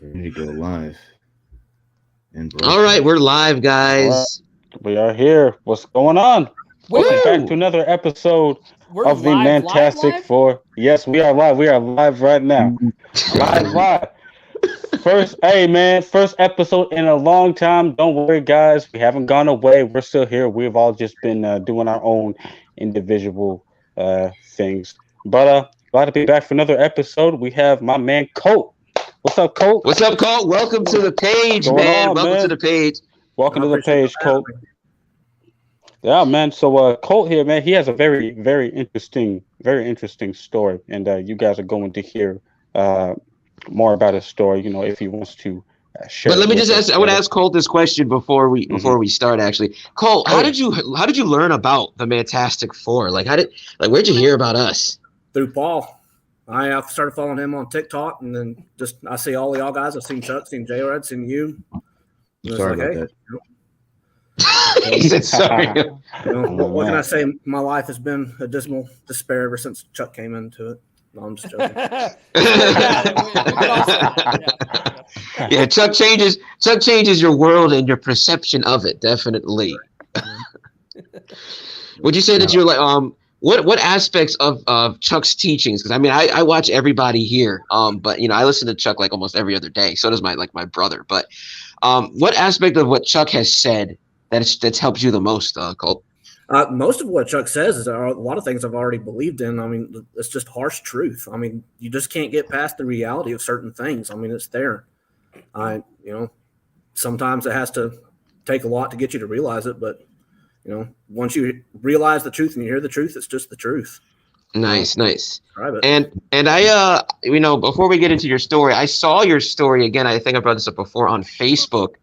Ready to go live and All right, we're live, All right, guys. we are here. What's going on? Welcome back to Woo! another episode We're of the Mantastic live? Four. Yes, we are live. We are live right now. Live, live. First episode in a long time. Don't worry, guys. We haven't gone away. We're still here. We've all just been doing our own individual things. But glad to be back for another episode. We have my man Colt. What's up, Colt? What's up, Colt? Welcome to the page, What's going man. on, Welcome man? to the page. Welcome I to the appreciate page, you having Colt. me. Yeah, man. So Colt here, man, he has a very interesting story, and you guys are going to hear uh, more about his story. You know, if he wants to share. But let it me with just us, ask. I want to right? ask Colt this question before we start. Actually, Colt, Oh, yeah. how did you learn about the Mantastic Four? Where'd you hear about us? Through Paul. I started following him on TikTok, and then I see all y'all guys. I've seen Chuck, seen J-Red, seen you. And it's Sorry like, about hey, that. He said sorry. what can man. I say? My life has been a dismal despair ever since Chuck came into it. No, I'm just joking. Yeah, Chuck changes your world and your perception of it. Definitely. Would you say that you're like what aspects of Chuck's teachings? Because I mean, I watch everybody here, but I listen to Chuck like almost every other day. So does my brother. But what aspect of what Chuck has said that's helped you the most, Colt? Most of what Chuck says is a lot of things I've already believed in. I mean, it's just harsh truth. I mean, you just can't get past the reality of certain things. I mean, it's there. Sometimes it has to take a lot to get you to realize it, but once you realize the truth and you hear the truth, it's just the truth. Nice. Describe it. And I before we get into your story, I saw your story again. I think I brought this up before on Facebook.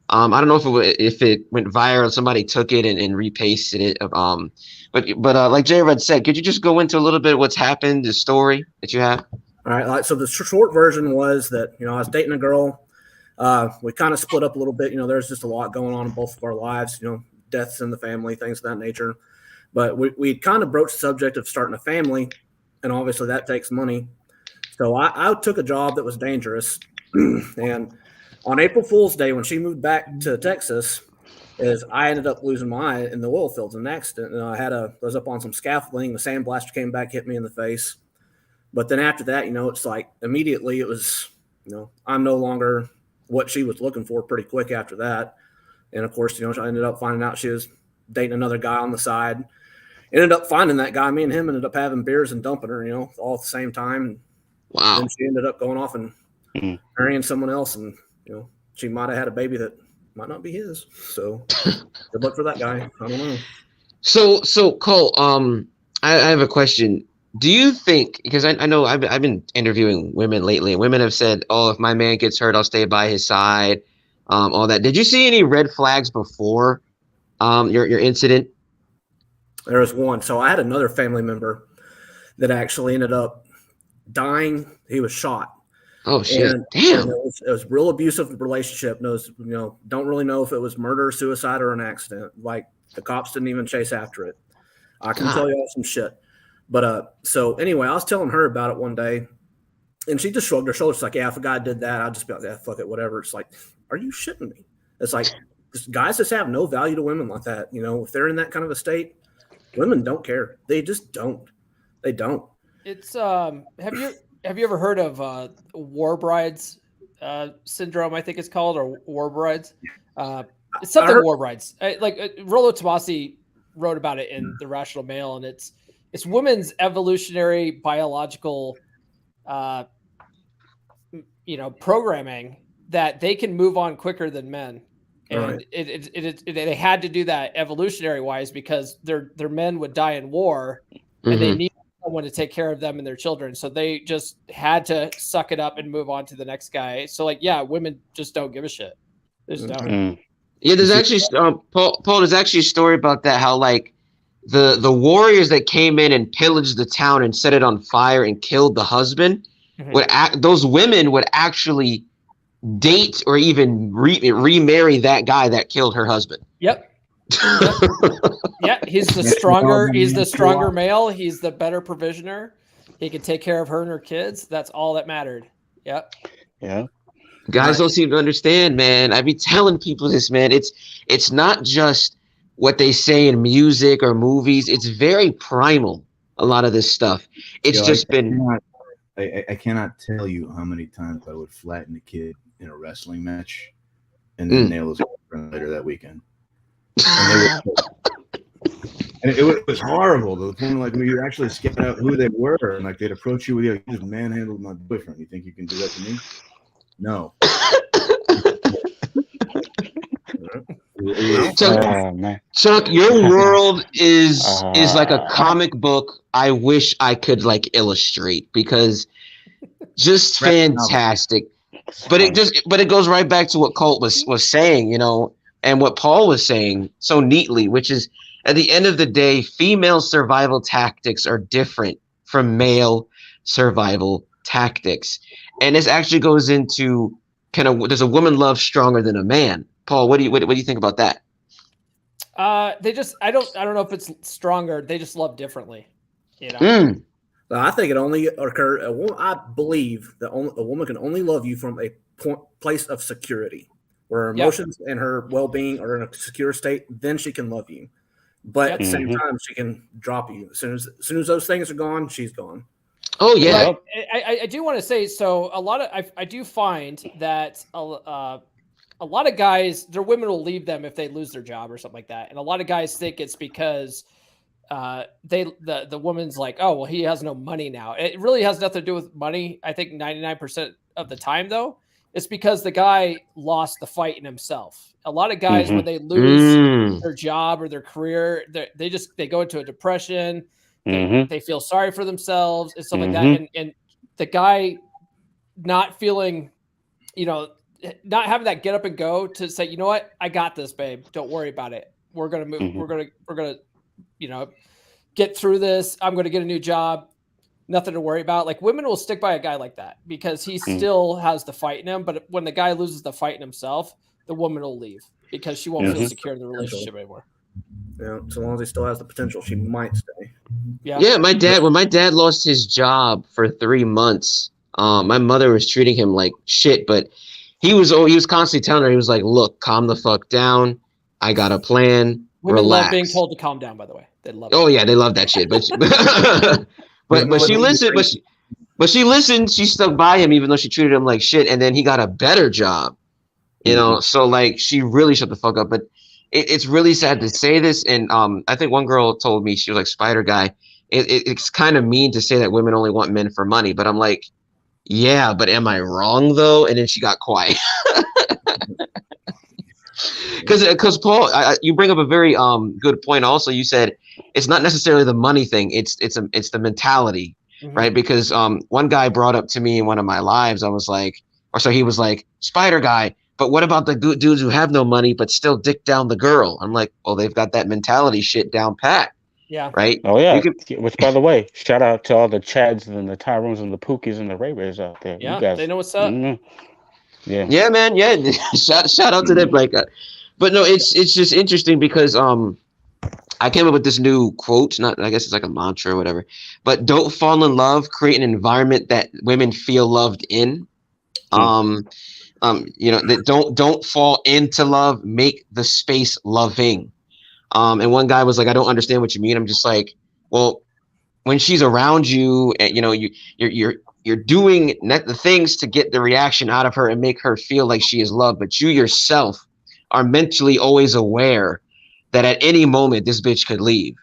I don't know if it went viral. Somebody took it and repasted it. But like J-Red said, could you just go into a little bit what's happened, the story that you have? All right. So the short version was that I was dating a girl. We kind of split up a little bit. There's just a lot going on in both of our lives. Deaths in the family, things of that nature. But we kind of broached the subject of starting a family, and obviously that takes money. So I took a job that was dangerous, and on April Fool's Day, when she moved back to Texas, I ended up losing my eye in the oil fields in an accident. And I was up on some scaffolding. The sandblaster came back, hit me in the face. But then after that, it's like immediately it was, I'm no longer what she was looking for pretty quick after that. And of course, I ended up finding out she was dating another guy on the side. Ended up finding that guy. Me and him ended up having beers and dumping her, all at the same time. And Wow. then she ended up going off and marrying someone else. And, she might have had a baby that might not be his. So good luck for that guy. I don't know. So Cole, I have a question. Do you think, because I know I've been interviewing women lately, and women have said, "Oh, if my man gets hurt, I'll stay by his side." All that. Did you see any red flags before your incident? There was one. So I had another family member that actually ended up dying. He was shot. Oh shit! And Damn. it was real abusive relationship. Don't really know if it was murder, suicide, or an accident. Like the cops didn't even chase after it. I can tell you all some shit. But so anyway, I was telling her about it one day, and she just shrugged her shoulders. She's like, "Yeah, if a guy did that, I'd just be like, yeah, fuck it, whatever." It's like, are you shitting me? It's like guys just have no value to women like that. If they're in that kind of a state, women don't care. They just don't. They don't. It's have you ever heard of war brides syndrome? I think it's called, or war brides. It's something war brides. Rollo Tomassi wrote about it in The Rational Male, and it's women's evolutionary biological, programming that they can move on quicker than men. And right. They had to do that evolutionary wise because their men would die in war, and they need someone to take care of them and their children. So they just had to suck it up and move on to the next guy. So women just don't give a shit. They just don't. Yeah, there's actually Paul. There's actually a story about that. How the warriors that came in and pillaged the town and set it on fire and killed the husband, those women would actually date or even remarry that guy that killed her husband. Yep. Yeah, he's the stronger male. He's the better provisioner. He can take care of her and her kids. That's all that mattered. Yep. Yeah. Guys don't seem to understand, man. I be telling people this, man. It's not just what they say in music or movies. It's very primal. A lot of this stuff. It's I cannot tell you how many times I would flatten a kid in a wrestling match, and then nail his girlfriend later that weekend. And it was horrible. To the point like when you actually scout out who they were, and like they'd approach you with, "You just manhandled my boyfriend. You think you can do that to me?" No. Chuck, your world is like a comic book. I wish I could like illustrate, because just fantastic. But it goes right back to what Colt was saying, and what Paul was saying so neatly, which is, at the end of the day, female survival tactics are different from male survival tactics. And this actually goes into does a woman love stronger than a man? Paul, what do you think about that? I don't know if it's stronger. They just love differently. I think it only occurs. I believe that a woman can only love you from a place of security, where her emotions and her well-being are in a secure state. Then she can love you, but at the same time, she can drop you as soon as those things are gone. She's gone. Oh yeah. But I do want to say, so a lot of I do find that a lot of guys, their women will leave them if they lose their job or something like that, and a lot of guys think it's because the woman's like, oh well, he has no money now. It really has nothing to do with money. I think 99% of the time though, it's because the guy lost the fight in himself. A lot of guys, when they lose their job or their career, they go into a depression. They feel sorry for themselves and stuff like that. And the guy not feeling, not having that get up and go to say, you know what, I got this, babe. Don't worry about it. We're going to move. We're going to, get through this. I'm going to get a new job. Nothing to worry about. Like, women will stick by a guy like that because he still has the fight in him. But when the guy loses the fight in himself, the woman will leave because she won't feel secure in the relationship anymore. Yeah, so long as he still has the potential, she might stay. Yeah. When my dad lost his job for 3 months, my mother was treating him like shit, but he was constantly telling her, he was like, look, calm the fuck down. I got a plan. Women relax. love being told to calm down, by the way. They love it. Oh yeah, they love that shit. But but she listened, but she listened, she stuck by him even though she treated him like shit, and then he got a better job. So like she really shut the fuck up. But it's really sad to say this, and I think one girl told me, she was like, Spider Guy, it's kind of mean to say that women only want men for money, but I'm like, yeah, but am I wrong though? And then she got quiet. Because Paul, you bring up a very good point. Also, you said it's not necessarily the money thing; it's the mentality, right? Because one guy brought up to me in one of my lives, I was like, he was like, Spider Guy, but what about the dudes who have no money but still dick down the girl? I'm like, well, they've got that mentality shit down pat. Yeah. Right. Oh yeah. Which, by the way, shout out to all the Chads and the Tyrones and the Pookies and the Ray Rays out there. Yeah, you guys, they know what's up. Yeah, man. Yeah, shout out to them. Like, but no, it's just interesting because I came up with this new quote. I guess it's like a mantra or whatever. But don't fall in love. Create an environment that women feel loved in. That don't fall into love. Make the space loving. And one guy was like, I don't understand what you mean. I'm just like, well, when she's around you, you're doing the things to get the reaction out of her and make her feel like she is loved. But you yourself are mentally always aware that at any moment this bitch could leave.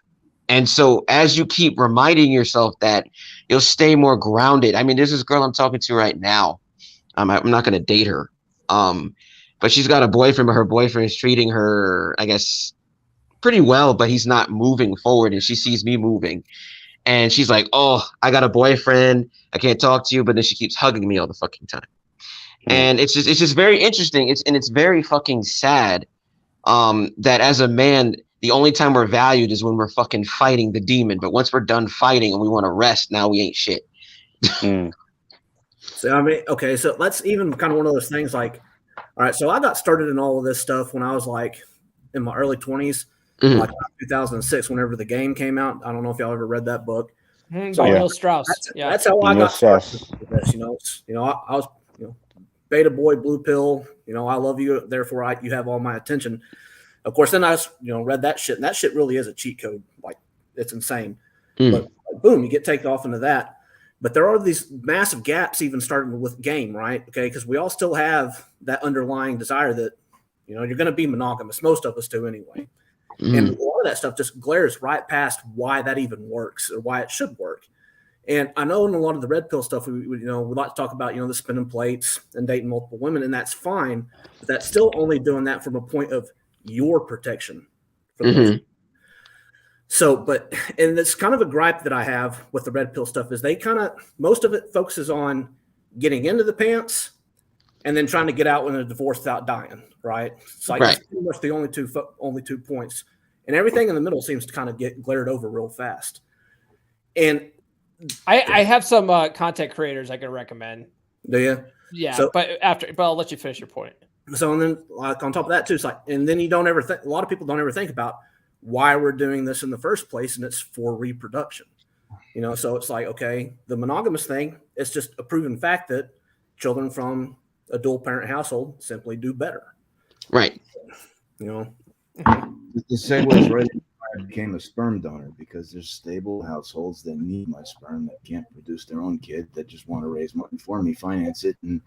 And so as you keep reminding yourself that, you'll stay more grounded. I mean, there's this girl I'm talking to right now. I'm not going to date her. But she's got a boyfriend, but her boyfriend is treating her, I guess, pretty well, but he's not moving forward. And she sees me moving. And she's like, oh, I got a boyfriend. I can't talk to you. But then she keeps hugging me all the fucking time. And it's just very interesting. It's very fucking sad that as a man, the only time we're valued is when we're fucking fighting the demon. But once we're done fighting and we want to rest, now we ain't shit. So, I mean, okay, so that's even kind of one of those things like, all right, so I got started in all of this stuff when I was like in my early 20s, like 2006, whenever the game came out. I don't know if y'all ever read that book. By Neil Strauss. That's how I got started with this, I was beta boy, blue pill, I love you, therefore you have all my attention. Of course, then I read that shit, and that shit really is a cheat code. Like, it's insane. But boom, you get taken off into that. But there are these massive gaps even starting with game, right? Okay, because we all still have that underlying desire that, you're going to be monogamous. Most of us do anyway. And a lot of that stuff just glares right past why that even works or why it should work. And I know in a lot of the red pill stuff, we like to talk about, the spinning plates and dating multiple women, and that's fine. But that's still only doing that from a point of your protection. So, and it's kind of a gripe that I have with the red pill stuff is most of it focuses on getting into the pants and then trying to get out in a divorce without dying, right? It's like that's pretty much the only two points. And everything in the middle seems to kind of get glared over real fast. And I have some content creators I can recommend. Do you? Yeah, but I'll let you finish your point. So, and then like on top of that too, it's like, and then you don't ever think, a lot of people don't ever think about why we're doing this in the first place, and it's for reproduction. So it's like, okay, the monogamous thing, it's just a proven fact that children from a dual parent household simply do better. Right. The segue is right. I became a sperm donor because there's stable households that need my sperm that can't produce their own kid, that just want to raise money for me, finance it. And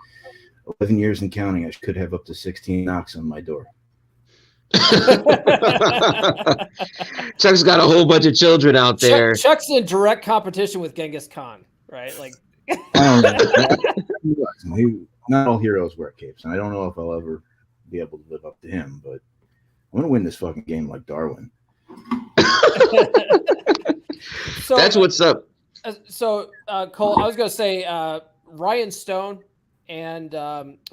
11 years and counting, I could have up to 16 knocks on my door. Chuck's got a whole bunch of children out there. Chuck's in direct competition with Genghis Khan, right? Like, not all heroes wear capes, and I don't know if I'll ever be able to live up to him, but I'm gonna win this fucking game like Darwin. So that's what's up. So Cole, I was gonna say Ryan Stone and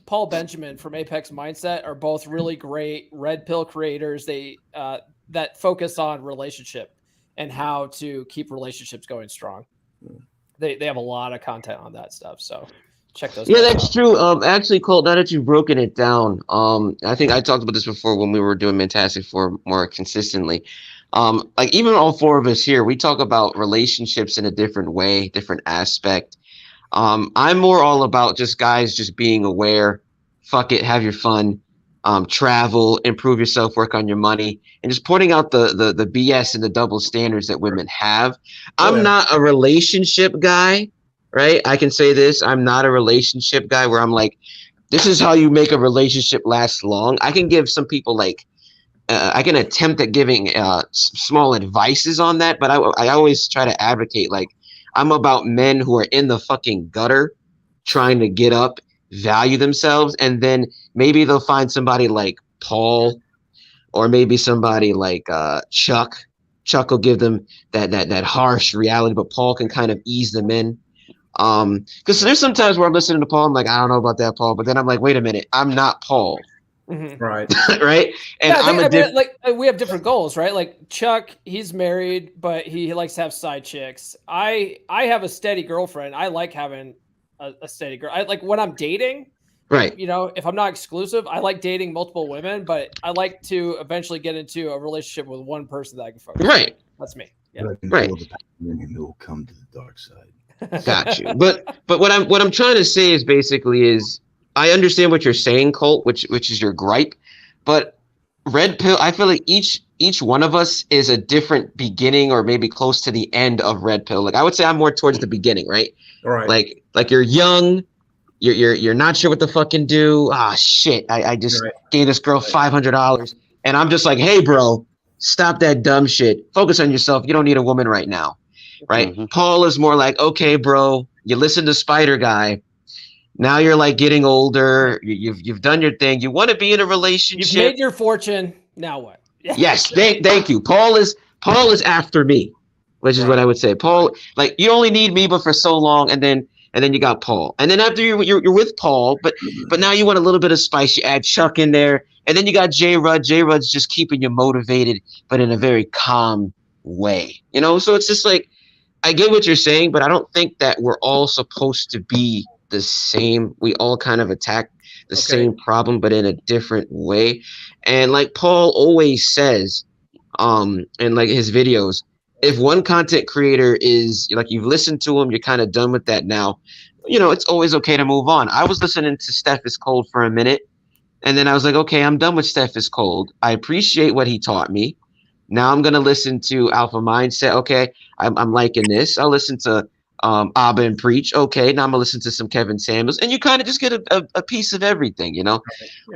Paul Benjamin from Apex Mindset are both really great red pill creators. They that focus on relationship and how to keep relationships going strong. They have a lot of content on that stuff. So check those. Yeah, that's true. Actually, Colt, now that you've broken it down, I think I talked about this before when we were doing Mantastic for more consistently. Like even all four of us here, we talk about relationships in a different way, different aspect. I'm more all about just guys just being aware, fuck it, have your fun, travel, improve yourself, work on your money, and just pointing out the BS and the double standards that women have. I'm not a relationship guy, right? I can say this. I'm not a relationship guy where I'm like, this is how you make a relationship last long. I can give some people like, I can attempt at giving small advices on that, but I always try to advocate like, I'm about men who are in the fucking gutter trying to get up, value themselves, and then maybe they'll find somebody like Paul or maybe somebody like Chuck. Chuck will give them that harsh reality, but Paul can kind of ease them in. Because there's sometimes where I'm listening to Paul, I'm like, I don't know about that, Paul, but then I'm like, wait a minute, I'm not Paul. Mm-hmm. Right. Right. And we have different goals, right? Like Chuck, he's married, but he likes to have side chicks. I have a steady girlfriend. I like having a steady girl. I like when I'm dating, right. If I'm not exclusive, I like dating multiple women, but I like to eventually get into a relationship with one person that I can focus on. Right. That's me. Yeah. Right. And he'll come to the dark side. Got you. But what I'm trying to say is basically I understand what you're saying, Colt, which is your gripe, but red pill, I feel like each one of us is a different beginning or maybe close to the end of red pill. Like I would say I'm more towards the beginning, right? All right. Like you're young, you're not sure what to fucking do. Ah, shit. I just gave this girl $500 and I'm just like, hey, bro, stop that dumb shit. Focus on yourself. You don't need a woman right now. Right. Mm-hmm. Paul is more like, okay, bro, you listen to Spider Guy. Now you're like getting older. You've done your thing. You want to be in a relationship. You've made your fortune. Now what? Yes. Thank you. Paul is after me, which is what I would say. Paul, like you only need me, but for so long, and then you got Paul, and then after you're with Paul, but now you want a little bit of spice. You add Chuck in there, and then you got J Rud. J Rud's just keeping you motivated, but in a very calm way. So it's just like I get what you're saying, but I don't think that we're all supposed to be the same. We all kind of attack the same problem, but in a different way. And like Paul always says, in like his videos, if one content creator is like, you've listened to him, you're kind of done with that now, it's always okay to move on. I was listening to Steph is Cold for a minute, and then I was like, okay, I'm done with Steph is Cold. I appreciate what he taught me. Now I'm gonna listen to Alpha Mindset. Okay, I'm liking this. I'll listen to Abba and Preach. Okay, now I'm gonna listen to some Kevin Samuels, and you kind of just get a piece of everything, Yeah,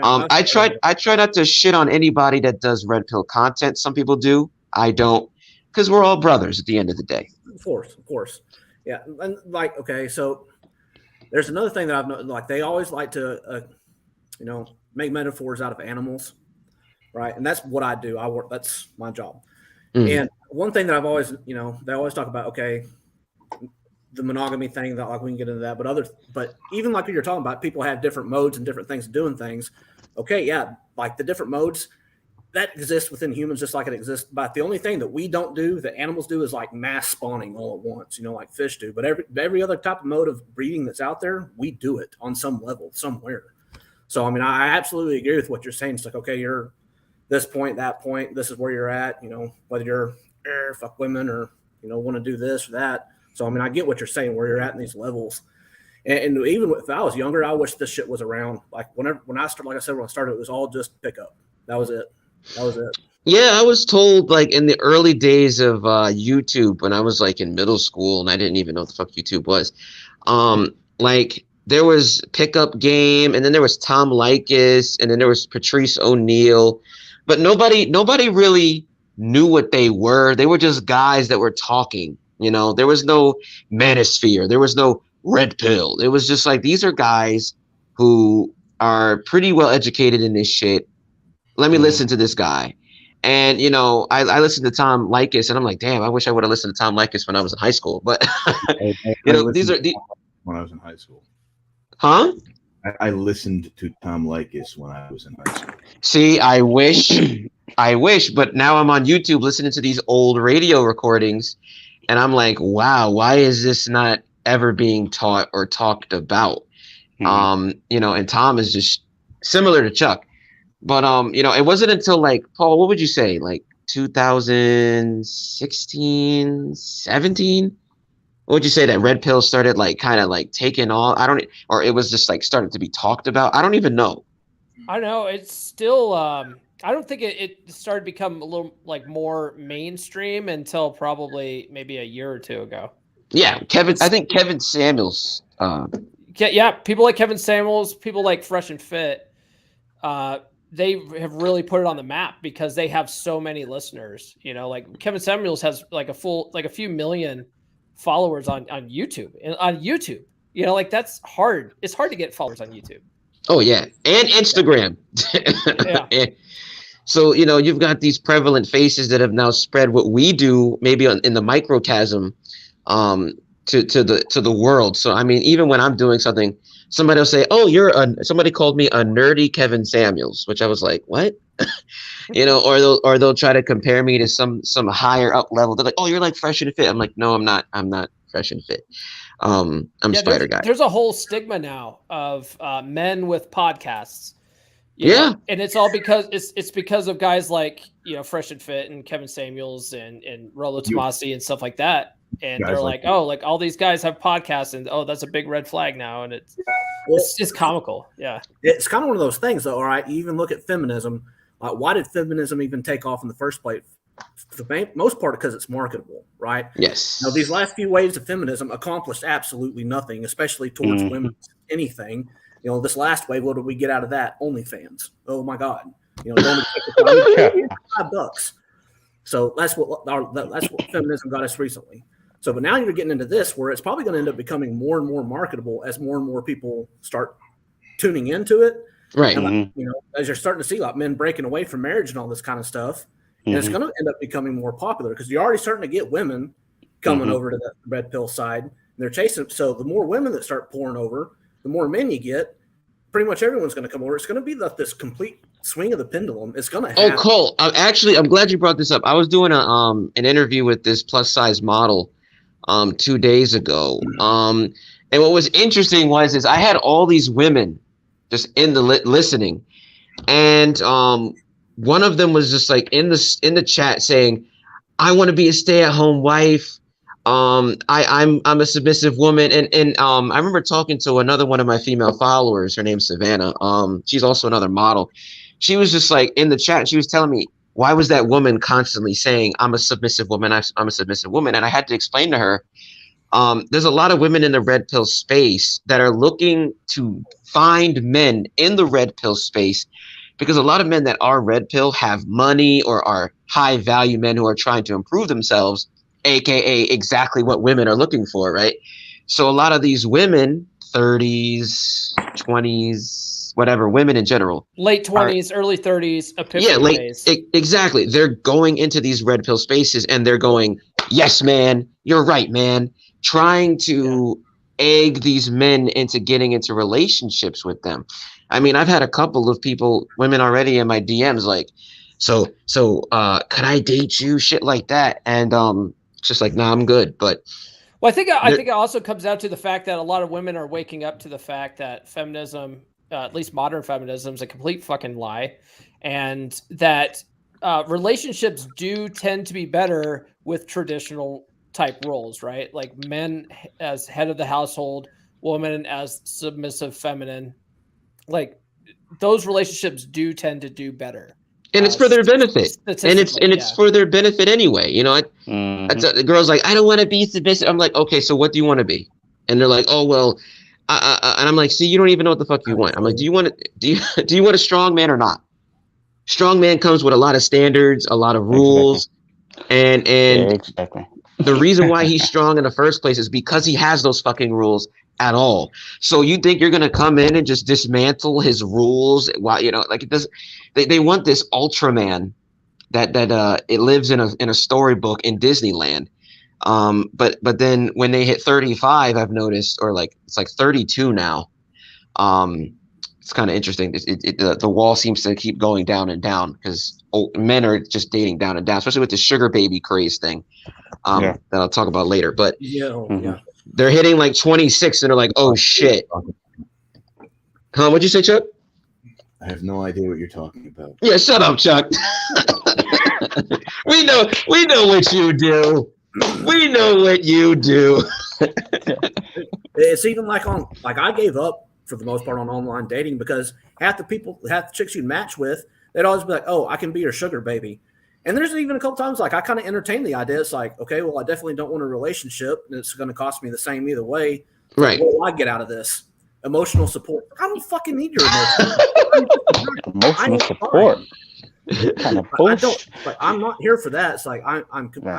I try not to shit on anybody that does red pill content. Some people do. I don't, because we're all brothers at the end of the day. Of course. Yeah, and like, okay, so there's another thing that I've noticed. Like, they always like to, make metaphors out of animals, right? And that's what I do. I work. That's my job. And one thing that I've always, they always talk about, okay, the monogamy thing, that like we can get into that, but even like what you're talking about, people have different modes and different things doing things. Okay, yeah, like the different modes that exist within humans, just like it exists. But the only thing that we don't do, that animals do, is like mass spawning all at once, like fish do. But every other type of mode of breeding that's out there, we do it on some level somewhere. So I mean, I absolutely agree with what you're saying. It's like, okay, you're this point, that point, this is where you're at. Whether you're fuck women or want to do this or that. So I mean, I get what you're saying, where you're at in these levels. And even if I was younger, I wish this shit was around. Like when I started, like I said, when I started, it was all just pickup. That was it. Yeah, I was told like in the early days of YouTube, when I was like in middle school and I didn't even know what the fuck YouTube was. Like there was Pickup Game, and then there was Tom Likas, and then there was Patrice O'Neal, but nobody really knew what they were. They were just guys that were talking. There was no manosphere. There was no red pill. It was just like, these are guys who are pretty well educated in this shit. Let me listen to this guy. And, I listened to Tom Likas, and I'm like, damn, I wish I would have listened to Tom Likas when I was in high school. But, these are when I was in high school. Huh? I listened to Tom Likas when I was in high school. See, I wish, but now I'm on YouTube listening to these old radio recordings, and I'm like, wow, why is this not ever being taught or talked about? And Tom is just similar to Chuck. But it wasn't until like, Paul, what would you say, like 2016, 17? What would you say that red pill started like kind of like taking off? Or it was just like started to be talked about. I don't even know. I don't know. It's still I don't think it started to become a little like more mainstream until probably maybe a year or two ago. Yeah, I think Kevin Samuels. Yeah, people like Kevin Samuels, people like Fresh and Fit. They have really put it on the map because they have so many listeners. Like Kevin Samuels has like a few million followers on YouTube. And on YouTube, like that's hard. It's hard to get followers on YouTube. Oh yeah, and Instagram. Yeah. And so you've got these prevalent faces that have now spread what we do, maybe in the microcosm, to the world. So I mean, even when I'm doing something, somebody will say, "Oh, somebody called me a nerdy Kevin Samuels," which I was like, "What?" Or they'll try to compare me to some higher up level. They're like, "Oh, you're like Fresh and Fit." I'm like, "No, I'm not. I'm not Fresh and Fit. I'm Spider Guy." There's a whole stigma now of men with podcasts. Yeah, and it's all because it's because of guys like Fresh and Fit and Kevin Samuels and Rollo Tomasi and stuff like that. And they're like, oh, like all these guys have podcasts, and oh, that's a big red flag now, and it's just comical. Yeah, it's kind of one of those things, though. All right, you even look at feminism. Why did feminism even take off in the first place? For the most part, because it's marketable, right? Yes. Now, these last few waves of feminism accomplished absolutely nothing, especially towards women. Anything, this last wave, what did we get out of that? OnlyFans. Oh my God, don't $5. So that's what feminism got us recently. So, but now you're getting into this where it's probably going to end up becoming more and more marketable as more and more people start tuning into it. Right. And as you're starting to see like men breaking away from marriage and all this kind of stuff, and it's going to end up becoming more popular because you're already starting to get women coming over to the red pill side. And they're chasing. So the more women that start pouring over, the more men you get. Pretty much everyone's going to come over. It's going to be this complete swing of the pendulum. It's going to happen. Oh, Cole, I'm glad you brought this up. I was doing an interview with this plus size model 2 days ago. And what was interesting was I had all these women just in the listening, and one of them was just like in the chat saying, "I want to be a stay-at-home wife. I'm a submissive woman, and I remember talking to another one of my female followers. Her name's Savannah. She's also another model. She was just like in the chat. She was telling me, why was that woman constantly saying, I'm a submissive woman, I'm a submissive woman? And I had to explain to her, there's a lot of women in the red pill space that are looking to find men in the red pill space, because a lot of men that are red pill have money or are high value men who are trying to improve themselves, aka exactly what women are looking for, right? So a lot of these women, 30s, 20s, whatever, women in general, late 20s, early 30s, exactly. They're going into these red pill spaces and they're going, yes, man, you're right, man. Trying to egg these men into getting into relationships with them. I mean, I've had a couple of people, women already in my DMs, like, so could I date you? Shit like that. And it's just like, nah, I'm good. But well, I think it also comes down to the fact that a lot of women are waking up to the fact that feminism, at least modern feminism, is a complete fucking lie, and that relationships do tend to be better with traditional type roles, right? Like men as head of the household, woman as submissive feminine. Like those relationships do tend to do better. And it's for their benefit. And it's for their benefit anyway. You know, the girl's like, I don't want to be submissive. I'm like, okay, so what do you want to be? And they're like, oh, well, and I'm like, see, you don't even know what the fuck you want. I'm like, do you want a strong man or not? Strong man comes with a lot of standards, a lot of rules. And exactly. The reason why he's strong in the first place is because he has those fucking rules at all. So you think you're going to come in and just dismantle his rules? Why, you know, like it does. They want this Ultraman that it lives in a storybook in Disneyland. But then when they hit 35, I've noticed, or like it's like 32 now. It's kind of interesting. The wall seems to keep going down and down because men are just dating down and down, especially with the sugar baby craze thing. That I'll talk about later. But they're hitting like 26 and they're like, oh shit. Huh? What'd you say, Chuck? I have no idea what you're talking about. Yeah, shut up, Chuck. we know what you do. We know what you do. It's even like I gave up for the most part on online dating because half the chicks you'd match with, they'd always be like, oh, I can be your sugar baby. And there's even a couple times like I kind of entertain the idea. It's like, okay, well, I definitely don't want a relationship, and it's going to cost me the same either way. Right. What do I get out of this? Emotional support. I don't fucking need your emotional support. Kind of bullshit. I'm not here for that. It's like I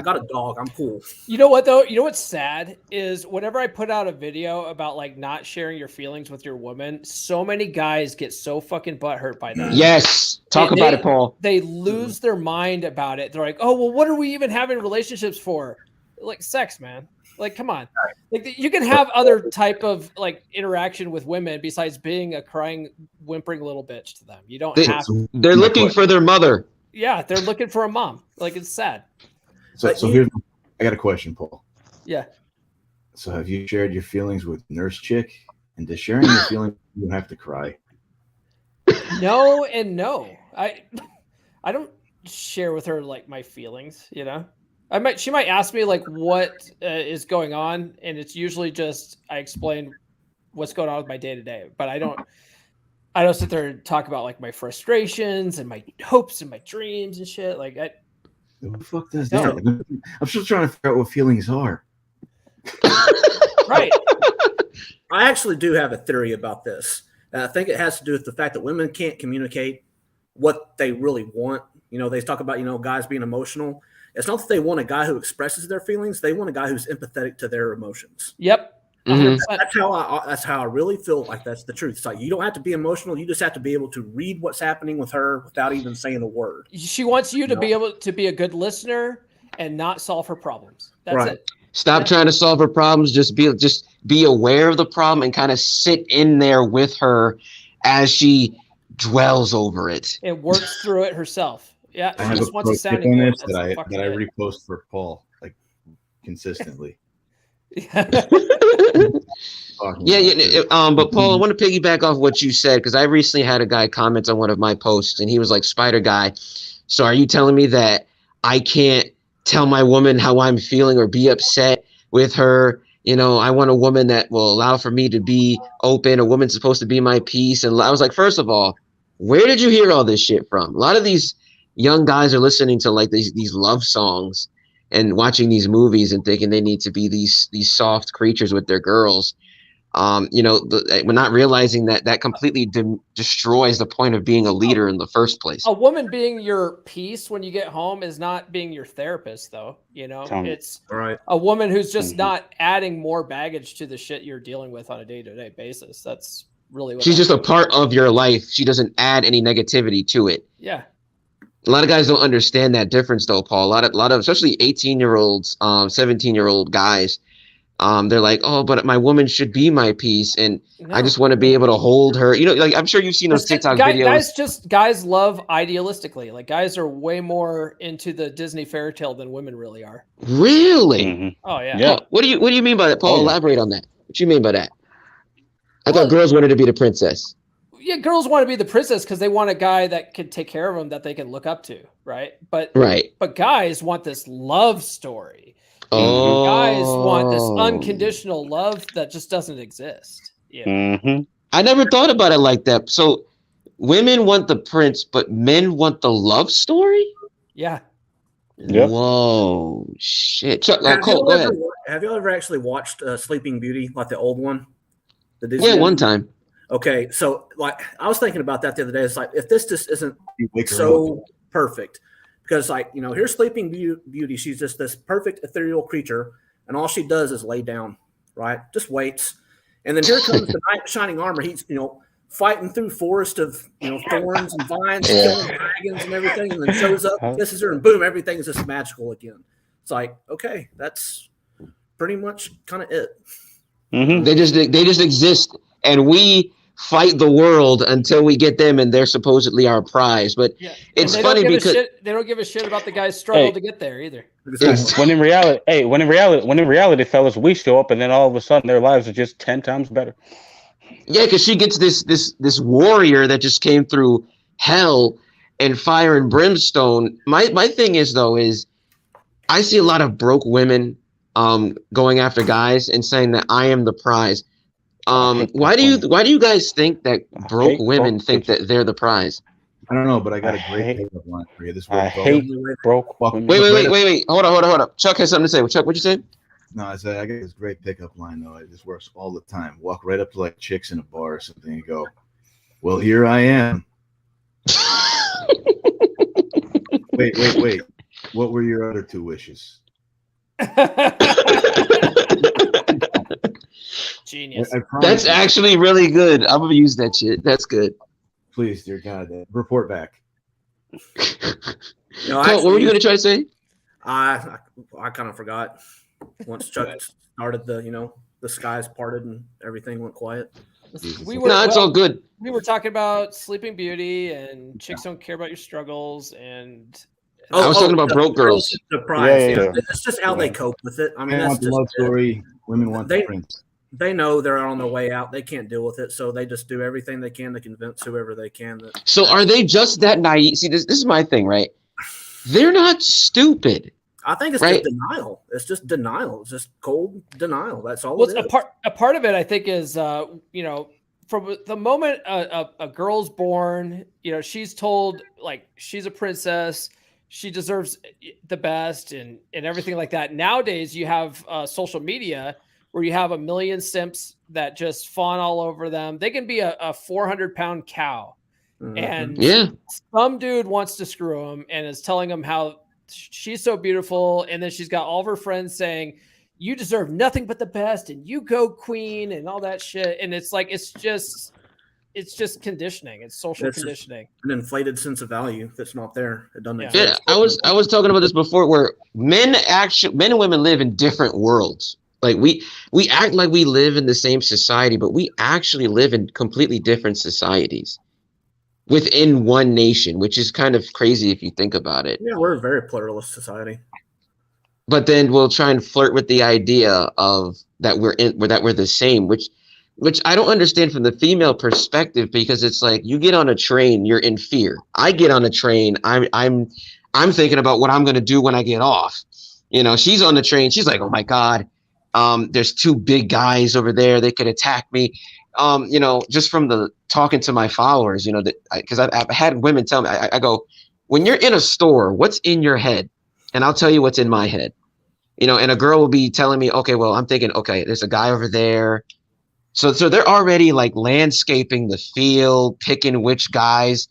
got a dog. I'm cool. You know what though? You know what's sad is whenever I put out a video about like not sharing your feelings with your woman, so many guys get so fucking butthurt by that. Yes, talk about it, Paul. They lose their mind about it. They're like, oh well, what are we even having relationships for? Like sex, man. Like, come on. Like you can have other type of like interaction with women besides being a crying, whimpering little bitch to them. You don't have to. They're looking for their mother. Yeah, they're looking for a mom. Like it's sad. So here's I got a question, Paul. Yeah. So have you shared your feelings with Nurse Chick? And does sharing your feelings you don't have to cry? No and no. I don't share with her like my feelings, you know. She might ask me like what is going on, and it's usually just I explain what's going on with my day to day. But I don't sit there and talk about like my frustrations and my hopes and my dreams and shit. Like who the fuck does that? I'm still trying to figure out what feelings are. Right. I actually do have a theory about this. And I think it has to do with the fact that women can't communicate what they really want. You know, they talk about, guys being emotional. It's not that they want a guy who expresses their feelings. They want a guy who's empathetic to their emotions. Yep. Mm-hmm. That's how I really feel like that's the truth. It's like you don't have to be emotional. You just have to be able to read what's happening with her without even saying a word. She wants you to be able to be a good listener and not solve her problems. That's it. Stop trying to solve her problems. Just be aware of the problem and kind of sit in there with her as she dwells over it and works through it herself. Yeah, I have a pro tip on this that I repost for Paul like consistently. But Paul, I want to piggyback off what you said because I recently had a guy comment on one of my posts and he was like, Spider Guy, so are you telling me that I can't tell my woman how I'm feeling or be upset with her. You know, I want a woman that will allow for me to be open. A woman's supposed to be my peace. And I was like, first of all, where did you hear all this shit from? A lot of these young guys are listening to like these love songs and watching these movies and thinking they need to be these soft creatures with their girls. You know, we're not realizing that completely destroys the point of being a leader in the first place. A woman being your peace when you get home is not being your therapist, though. You know, it's right. A woman who's just not adding more baggage to the shit you're dealing with on a day-to-day basis. That's really what she's just a part of your life. She doesn't add any negativity to it. Yeah. A lot of guys don't understand that difference, though, Paul. A lot of especially 18-year-olds, 17-year-old guys. They're like, oh, but my woman should be my peace, and I just want to be able to hold her. You know, like I'm sure you've seen those TikTok videos. Guys love idealistically. Like guys are way more into the Disney fairy tale than women really are. Really? Mm-hmm. Oh yeah. Yeah. What do you mean by that, Paul? Elaborate on that. What you mean by that? I thought girls wanted to be the princess. Yeah, girls want to be the princess because they want a guy that can take care of them, that they can look up to, right? But guys want this love story. Oh, guys want this unconditional love that just doesn't exist. Yeah. Mm-hmm. I never thought about it like that. So women want the prince, but men want the love story? Yeah. Yep. Whoa, shit. Cole, go ahead. Have you ever actually watched Sleeping Beauty, like the old one? Yeah, one time. Okay, so like I was thinking about that the other day. It's like if this just isn't so perfect, because like here's Sleeping Beauty. She's just this perfect ethereal creature, and all she does is lay down, right? Just waits, and then here comes the knight in shining armor. He's fighting through forest of thorns and vines, killing dragons and everything, and then shows up, kisses her, and boom, everything is just magical again. It's like, okay, that's pretty much kind of it. Mm-hmm. They just exist, and we fight the world until we get them, and they're supposedly our prize. But it's funny because they don't give a shit about the guy's struggle to get there either. When in reality, fellas, we show up, and then all of a sudden their lives are just 10 times better. Yeah, because she gets this warrior that just came through hell and fire and brimstone. My thing is I see a lot of broke women going after guys and saying that I am the prize. Why do you guys think that broke women think that they're the prize? I don't know, but I got a great pickup line for you. I hate broke women. Wait. Hold on. Chuck has something to say. Chuck, what'd you say? No, I said I got this great pickup line though. It just works all the time. Walk right up to like chicks in a bar or something and go, "Well, here I am." Wait. What were your other two wishes? Genius. That's actually really good. I'm gonna use that shit. That's good. Please, dear God, report back. What were you gonna try to say? I kind of forgot. Once Chuck started, the skies parted and everything went quiet. It's all good. We were talking about Sleeping Beauty and chicks don't care about your struggles, and I was talking about broke girls. Surprise! Yeah. It's just how they cope with it. I mean, they that's want the love story. Women want the prince. They know they're on their way out. They can't deal with it, so they just do everything they can to convince whoever they can. So are they just that naive? See, this is my thing, right? They're not stupid. I think it's just denial. It's just denial. It's just cold denial. That's all. Well, a part of it, I think, is from the moment a girl's born, she's told like she's a princess, she deserves the best, and everything like that. Nowadays, you have social media where you have a million simps that just fawn all over them. They can be a 400-pound cow, and some dude wants to screw them and is telling them how she's so beautiful, and then she's got all of her friends saying, "You deserve nothing but the best, and you go queen," and all that shit. And it's like it's just conditioning. It's social conditioning. An inflated sense of value that's not there. It doesn't exist. Yeah, I was talking about this before, where men and women live in different worlds. Like we act like we live in the same society, but we actually live in completely different societies within one nation, which is kind of crazy if you think about it. Yeah, we're a very pluralist society. But then we'll try and flirt with the idea of that we're the same, which I don't understand from the female perspective, because it's like you get on a train, you're in fear. I get on a train, I'm thinking about what I'm going to do when I get off. She's on the train, she's like, "Oh my God, There's two big guys over there. They could attack me. Just from the talking to my followers, because I've had women tell me, I go, when you're in a store, what's in your head? And I'll tell you what's in my head. And a girl will be telling me, okay, well, I'm thinking, okay, there's a guy over there. So they're already like landscaping the field, picking which guys,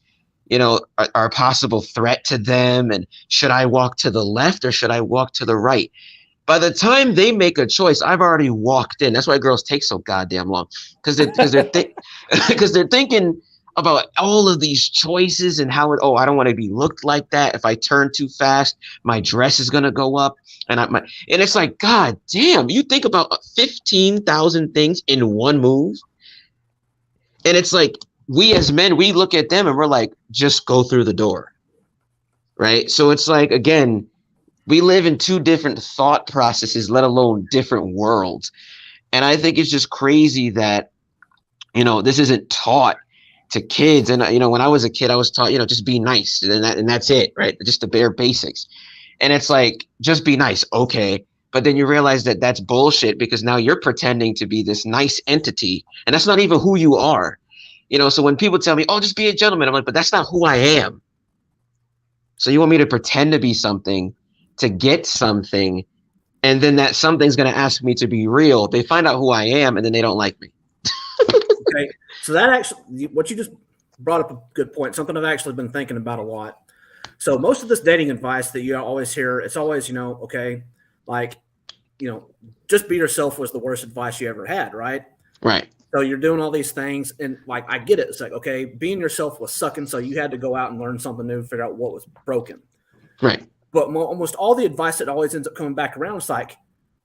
are a possible threat to them. And should I walk to the left or should I walk to the right? By the time they make a choice, I've already walked in. That's why girls take so goddamn long, because they're thinking about all of these choices and how I don't want to be looked like that. If I turn too fast, my dress is gonna go up, and it's like, God damn, you think about 15,000 things in one move, and it's like we as men, we look at them and we're like, just go through the door, right? So it's like, again, we live in two different thought processes, let alone different worlds. And I think it's just crazy that, this isn't taught to kids. And, when I was a kid, I was taught, just be nice. And that's it, right? Just the bare basics. And it's like, just be nice. Okay. But then you realize that that's bullshit, because now you're pretending to be this nice entity. And that's not even who you are. So when people tell me, oh, just be a gentleman, I'm like, but that's not who I am. So you want me to pretend to be something, to get something, and then that something's going to ask me to be real. They find out who I am, and then they don't like me. Okay, so that actually, what you just brought up a good point, something I've actually been thinking about a lot. So most of this dating advice that you always hear, it's always, okay, like, just be yourself was the worst advice you ever had, right? Right. So you're doing all these things, and like, I get it. It's like, okay, being yourself was sucking, so you had to go out and learn something new, figure out what was broken. Right. But almost all the advice that always ends up coming back around is like,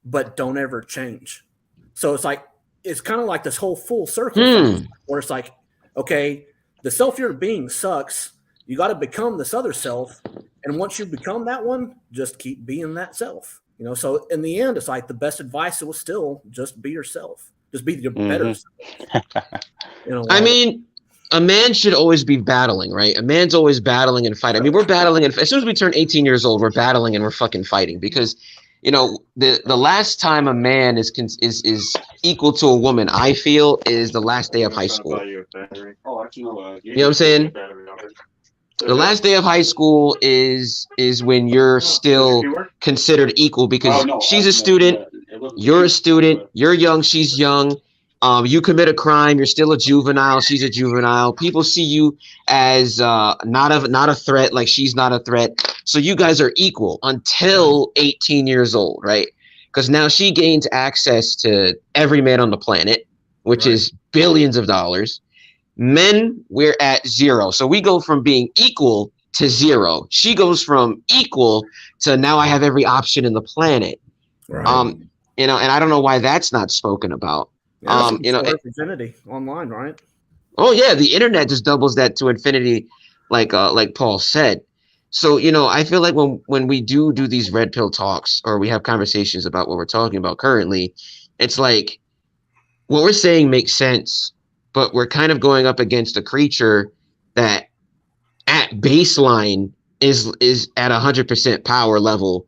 but don't ever change. So it's like, it's kind of like this whole full circle thing, where it's like, okay, the self you're being sucks. You got to become this other self. And once you become that one, just keep being that self. So in the end, it's like the best advice was still just be yourself. Just be your better self. I mean, a man should always be battling, right? A man's always battling and fighting. I mean, we're battling, and as soon as we turn 18 years old, we're battling and we're fucking fighting, because, the last time a man is equal to a woman, I feel, is the last day of high school. You know what I'm saying? The last day of high school is when you're still considered equal, because she's a student, you're a student, you're young, she's young. You commit a crime, you're still a juvenile, she's a juvenile. People see you as not a threat, like she's not a threat. So you guys are equal until 18 years old, right? Because now she gains access to every man on the planet, which is billions of dollars. Men, we're at zero. So we go from being equal to zero. She goes from equal to now I have every option in the planet. Right. And I don't know why that's not spoken about. Infinity online, right? Oh yeah, the internet just doubles that to infinity, like Paul said. So I feel like when we do these red pill talks, or we have conversations about what we're talking about currently, it's like what we're saying makes sense, but we're kind of going up against a creature that at baseline is at 100% power level,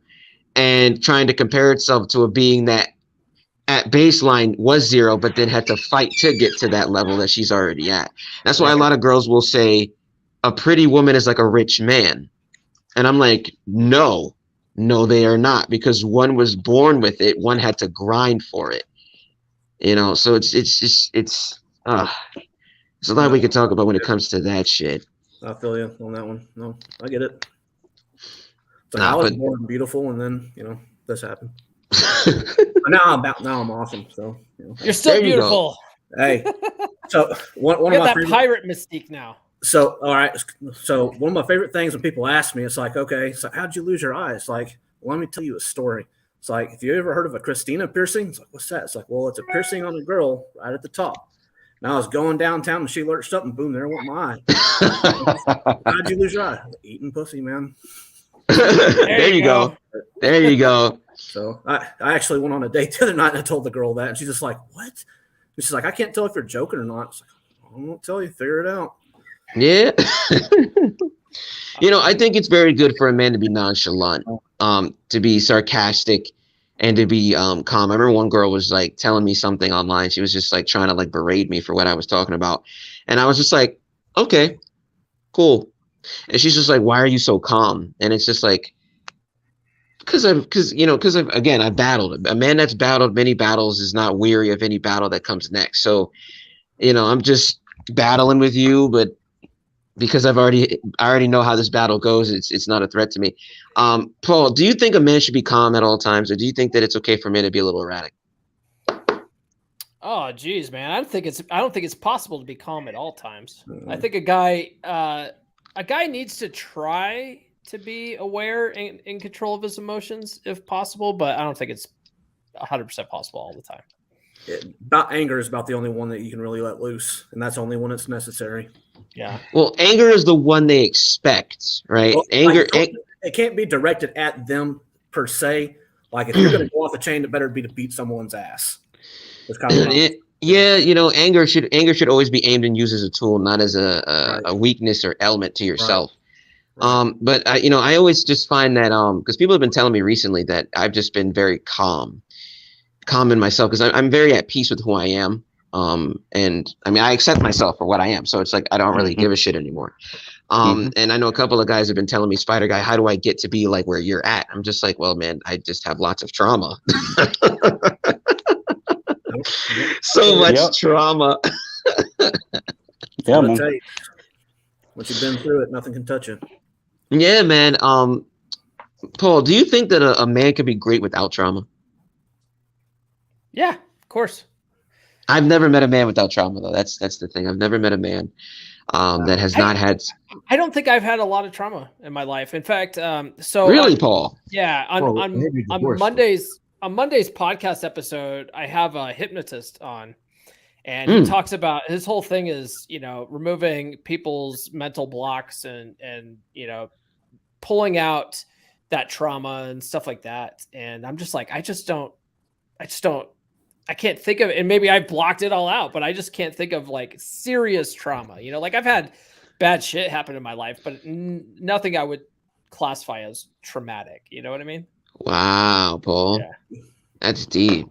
and trying to compare itself to a being that at baseline was zero, but then had to fight to get to that level that she's already at. That's why a lot of girls will say a pretty woman is like a rich man. And I'm like, no, they are not, because one was born with it. One had to grind for it. So it's a lot we could talk about when it comes to that shit. I feel you on that one. No, I get it. So I was born beautiful, and then, this happened. Now I'm awesome. So you're still beautiful. Hey, so one of my favorite pirate mystique now. So all right, so one of my favorite things when people ask me, it's like, okay, so how'd you lose your eyes? Like, well, let me tell you a story. It's like, if you ever heard of a Christina piercing, it's like, what's that? It's like, well, it's a piercing on a girl right at the top. And I was going downtown and she lurched up and boom, there went my eye. How'd you lose your eye? Eating pussy, man. There you go. There you go. So I actually went on a date the other night and I told the girl that, and she's just like, what? And she's like, I can't tell if you're joking or not. It's like, I won't tell you, figure it out. Yeah. I think it's very good for a man to be nonchalant, to be sarcastic, and to be calm. I remember one girl was like telling me something online. She was just like trying to like berate me for what I was talking about, and I was just like, okay, cool. And she's just like, why are you so calm? And it's just like, because I've battled. A man that's battled many battles is not weary of any battle that comes next. So, I'm just battling with you, but because I already know how this battle goes, it's not a threat to me. Paul, do you think a man should be calm at all times, or do you think that it's okay for men to be a little erratic? Oh, geez, man. I don't think it's possible to be calm at all times. I think a guy needs to try to be aware and in control of his emotions if possible, but I don't think it's 100% possible all the time. About anger is about the only one that you can really let loose, and that's only when it's necessary. Yeah. Well, anger is the one they expect, right? Well, It can't be directed at them per se. Like if you're going to go off the chain, it better be to beat someone's ass. That's kind of anger should always be aimed and used as a tool, not as a weakness or element to yourself. Right. But I always just find that because people have been telling me recently that I've just been very calm in myself because I'm very at peace with who I am. And I mean, I accept myself for what I am. So it's like, I don't really give a shit anymore. And I know a couple of guys have been telling me, Spider Guy, how do I get to be like where you're at? I'm just like, well, man, I just have lots of trauma. So much trauma. Yeah, man. Once you've been through it, nothing can touch it. Yeah, man. Paul, do you think that a man can be great without trauma? Yeah, of course. I've never met a man without trauma, though. That's the thing. I've never met a man that has not had. I don't think I've had a lot of trauma in my life. In fact, really, Paul. Yeah, on Monday's podcast episode, I have a hypnotist on, and he talks about his whole thing is removing people's mental blocks and pulling out that trauma and stuff like that. And I'm just like, I can't think of it. And maybe I blocked it all out, but I just can't think of like serious trauma. Like I've had bad shit happen in my life, but nothing I would classify as traumatic. You know what I mean? Wow, Paul. Yeah. That's deep.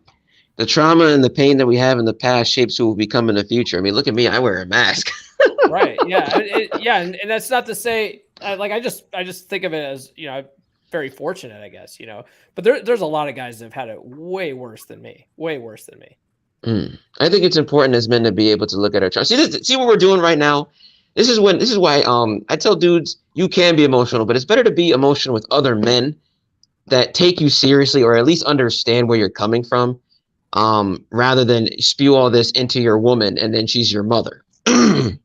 The trauma and the pain that we have in the past shapes who we'll become in the future. I mean, look at me. I wear a mask. Right. Yeah. And that's not to say I just think of it as, very fortunate, I guess, but there's a lot of guys that have had it way worse than me. I think it's important as men to be able to look at our trauma. See what we're doing right now. This is why I tell dudes you can be emotional, but it's better to be emotional with other men that take you seriously or at least understand where you're coming from, rather than spew all this into your woman and then she's your mother, because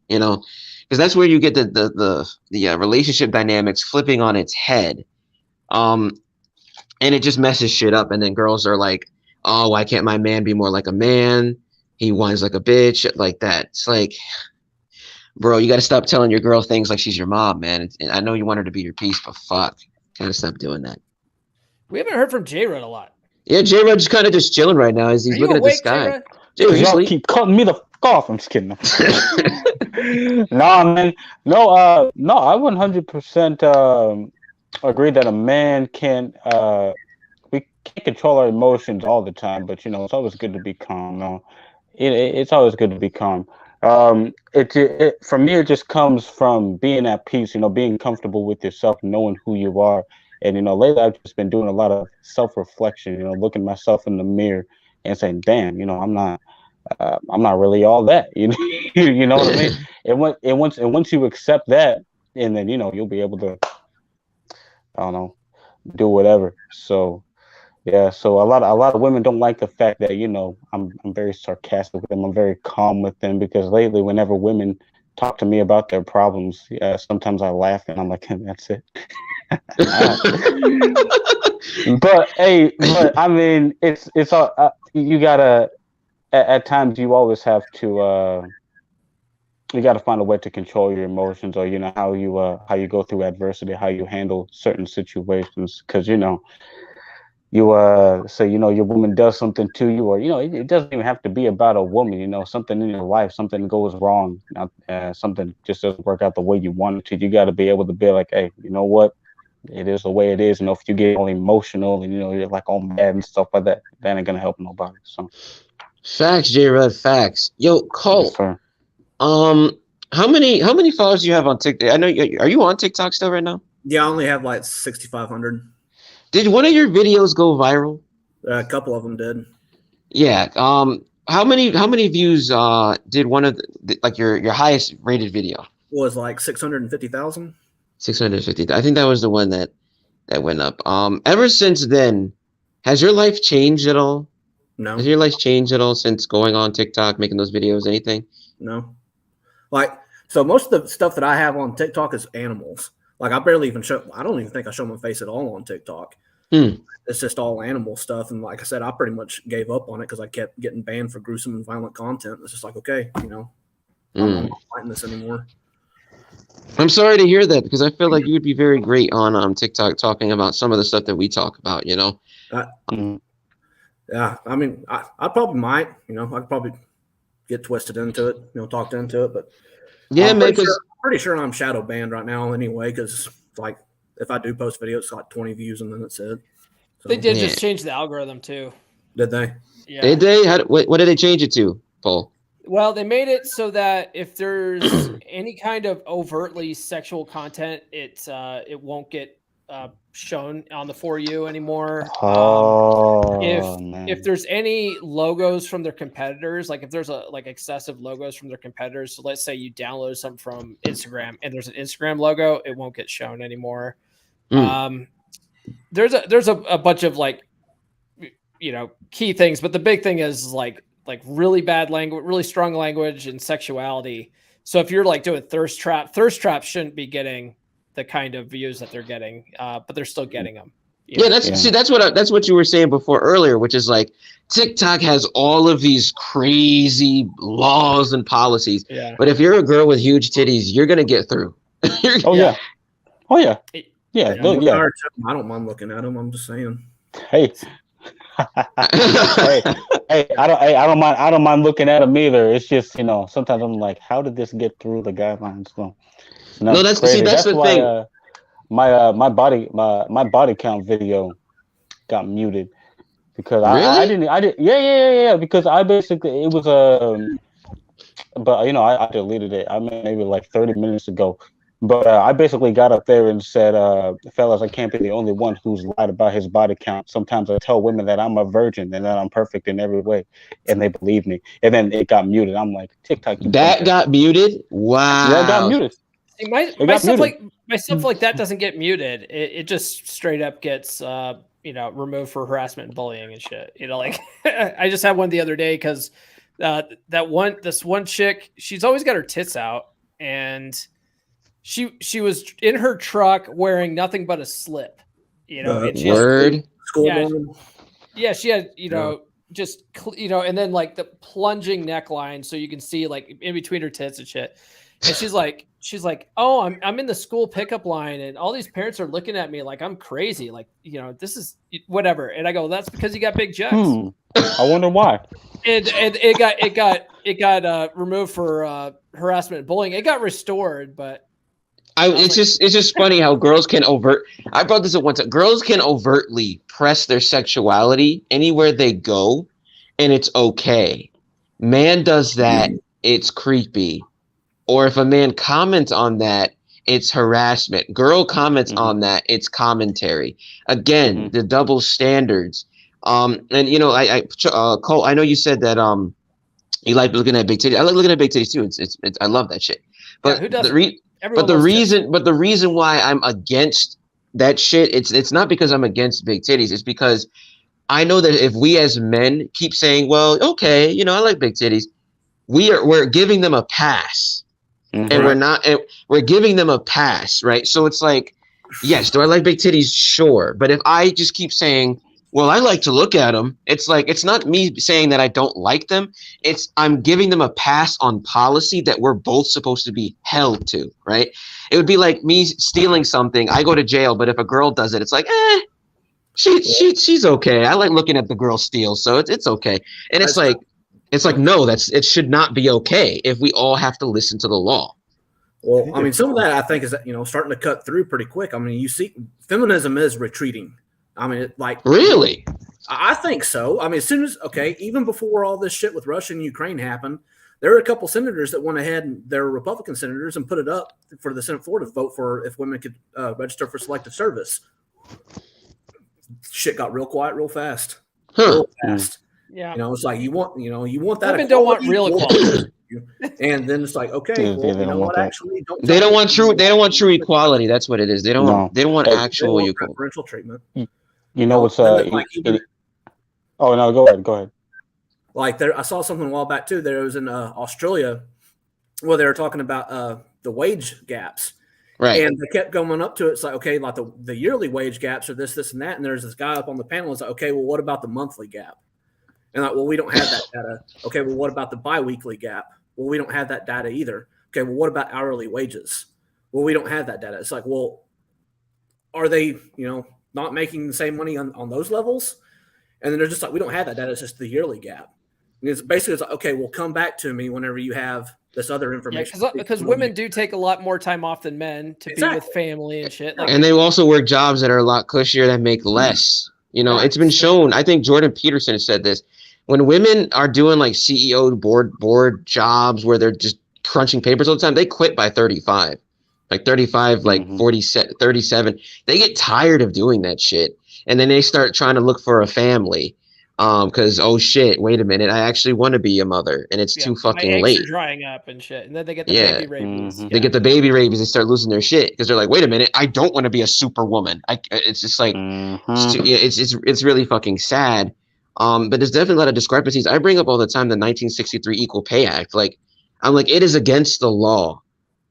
that's where you get the relationship dynamics flipping on its head. And it just messes shit up. And then girls are like, oh, why can't my man be more like a man? He whines like a bitch, like that. It's like, bro, you got to stop telling your girl things like she's your mom, man. And I know you want her to be your piece, but fuck, gotta stop doing that. We haven't heard from J-Rod a lot. Yeah, J-Rod's kind of just chilling right now. He's looking at the sky. Y'all keep cutting me the fuck off. I'm just kidding. Nah, man. No, I 100% agree that a man can't. We can't control our emotions all the time, but it's always good to be calm. No, it's always good to be calm. It for me, it just comes from being at peace. Being comfortable with yourself, knowing who you are. And lately I've just been doing a lot of self-reflection. Looking myself in the mirror and saying, "Damn, I'm not really all that." You know what I mean? And once you accept that, and then you'll be able to, I don't know, do whatever. So yeah, so a lot of women don't like the fact that I'm very sarcastic with them. I'm very calm with them because lately, whenever women talk to me about their problems, sometimes I laugh and I'm like, that's it. But I mean, it's all you gotta. At times, you always have to. You got to find a way to control your emotions, or how you go through adversity, how you handle certain situations, because you say your woman does something to you, or it doesn't even have to be about a woman. Something in your life, something goes wrong, something just doesn't work out the way you want it to. You got to be able to be like, hey, you know what? it is the way it is. You know, if you get all emotional and you're like all mad and stuff like that, that ain't gonna help nobody. So Facts, J-Red, facts. Yo, Cole. yes, How many followers do you have on TikTok? I know are you on TikTok still right now? Yeah, I only have like 6,500. Did one of your videos go viral? A couple of them did. Yeah. How many views did one of like your highest rated video? Was like 650,000. 650. I think that was the one that went up. Ever since then, has your life changed at all? No. Has your life changed at all since going on TikTok, making those videos? Anything? No. Like, so most of the stuff that I have on TikTok is animals. Like, I don't even think I show my face at all on TikTok. It's just all animal stuff. And like I said, I pretty much gave up on it because I kept getting banned for gruesome and violent content. It's just like, okay, I'm not fighting this anymore. I'm sorry to hear that because I feel like you would be very great on TikTok talking about some of the stuff that we talk about, Yeah, I mean, I probably might, I could probably get twisted into it, talked into it, but yeah, I'm man, pretty sure I'm shadow banned right now anyway, because like if I do post videos, it's like 20 views and then that's it. So, they did just change the algorithm too. Did they? Yeah. Did they? What did they change it to, Paul? Well, they made it so that if there's any kind of overtly sexual content, it won't get shown on the For You anymore. If there's any logos from their competitors, like if there's excessive logos from their competitors, so let's say you download something from Instagram and there's an Instagram logo, it won't get shown anymore. There's a bunch of key things, but the big thing is like really bad language, really strong language and sexuality. So if you're like doing thirst traps shouldn't be getting the kind of views that they're getting, but they're still getting them. See, that's what you were saying before earlier, which is like TikTok has all of these crazy laws and policies. Yeah. But if you're a girl with huge titties, you're gonna get through. Yeah. I don't mind looking at them. I'm just saying. Hey. I don't mind looking at them either. It's just sometimes I'm like, how did this get through the guidelines? So, that's the why, thing. My body count video got muted because I didn't because I basically it was but I deleted it. I mean maybe like 30 minutes ago. But I basically got up there and said, fellas, I can't be the only one who's lied about his body count. Sometimes I tell women that I'm a virgin and that I'm perfect in every way, and they believe me. And then it got muted. I'm like, TikTok. Got muted? Wow. Yeah, it got muted. See, my stuff like that doesn't get muted. It just straight up gets removed for harassment and bullying and shit. I just had one the other day because this one chick, she's always got her tits out, and she was in her truck wearing nothing but a slip, and she word. Yeah, she had, just, and then like the plunging neckline. So you can see like in between her tits and shit. And she's like, oh, I'm in the school pickup line and all these parents are looking at me like I'm crazy. Like, this is whatever. And I go, that's because you got big jugs. I wonder why. And it got removed for harassment and bullying. It got restored, but it's just funny how girls can I brought this up once. Girls can overtly press their sexuality anywhere they go, and it's okay. Man does that, it's creepy. Or if a man comments on that, it's harassment. Girl comments on that, it's commentary. Again, the double standards. And Cole, I know you said that you like looking at big titties. I like looking at big titties too. It's I love that shit. But who doesn't? the reason why I'm against that shit, it's not because I'm against big titties. It's because I know that if we as men keep saying, well, okay, I like big titties, we're giving them a pass. And we're giving them a pass, right? So it's like, yes, do I like big titties? Sure. But if I just keep saying, well, I like to look at them, it's like, it's not me saying that I don't like them. I'm giving them a pass on policy that we're both supposed to be held to, right? It would be like me stealing something. I go to jail, but if a girl does it, it's like, she's okay. I like looking at the girl steal, so it's okay. And it's like, no, it should not be okay if we all have to listen to the law. Well, I mean, some of that I think is, starting to cut through pretty quick. I mean, you see, feminism is retreating. I mean, really, I think so. I mean, as soon as even before all this shit with Russia and Ukraine happened, there were a couple senators that went ahead, and they're Republican senators, and put it up for the Senate floor to vote for if women could register for selective service. Shit got real quiet real fast. Real fast. Yeah. It's like you want that. Women don't want real equality. And then it's like, okay, well, you know what? Actually, they don't want true equality. That's what it is. They don't want actual equality. Preferential treatment. You know what's oh no, go ahead. Like I saw something a while back too. There was in Australia where they were talking about the wage gaps. Right. And they kept going up to it. It's like, okay, like the yearly wage gaps are this, and that. And there's this guy up on the panel. It's like, okay, well, what about the monthly gap? And like, well, we don't have that data. Okay, well, what about the biweekly gap? Well, we don't have that data either. Okay, well, what about hourly wages? Well, we don't have that data. It's like, well, are they, not making the same money on those levels? And then they're just like, we don't have that data. It's just the yearly gap. And it's basically like, okay, well, come back to me whenever you have this other information. Yeah, because women do take a lot more time off than men to be with family and shit. And they also work jobs that are a lot cushier that make less. It's been shown. I think Jordan Peterson said this. When women are doing like CEO board jobs where they're just crunching papers all the time, they quit by 35. Like 35, like 37. They get tired of doing that shit. And then they start trying to look for a family. Because, oh shit, wait a minute, I actually want to be a mother, and it's too fucking late. Are drying up and shit, and then they get the baby rabies. They get the baby rabies and start losing their shit because they're like, wait a minute, I don't want to be a superwoman. It's just like, it's really fucking sad. But there's definitely a lot of discrepancies. I bring up all the time the 1963 Equal Pay Act. I'm like, it is against the law.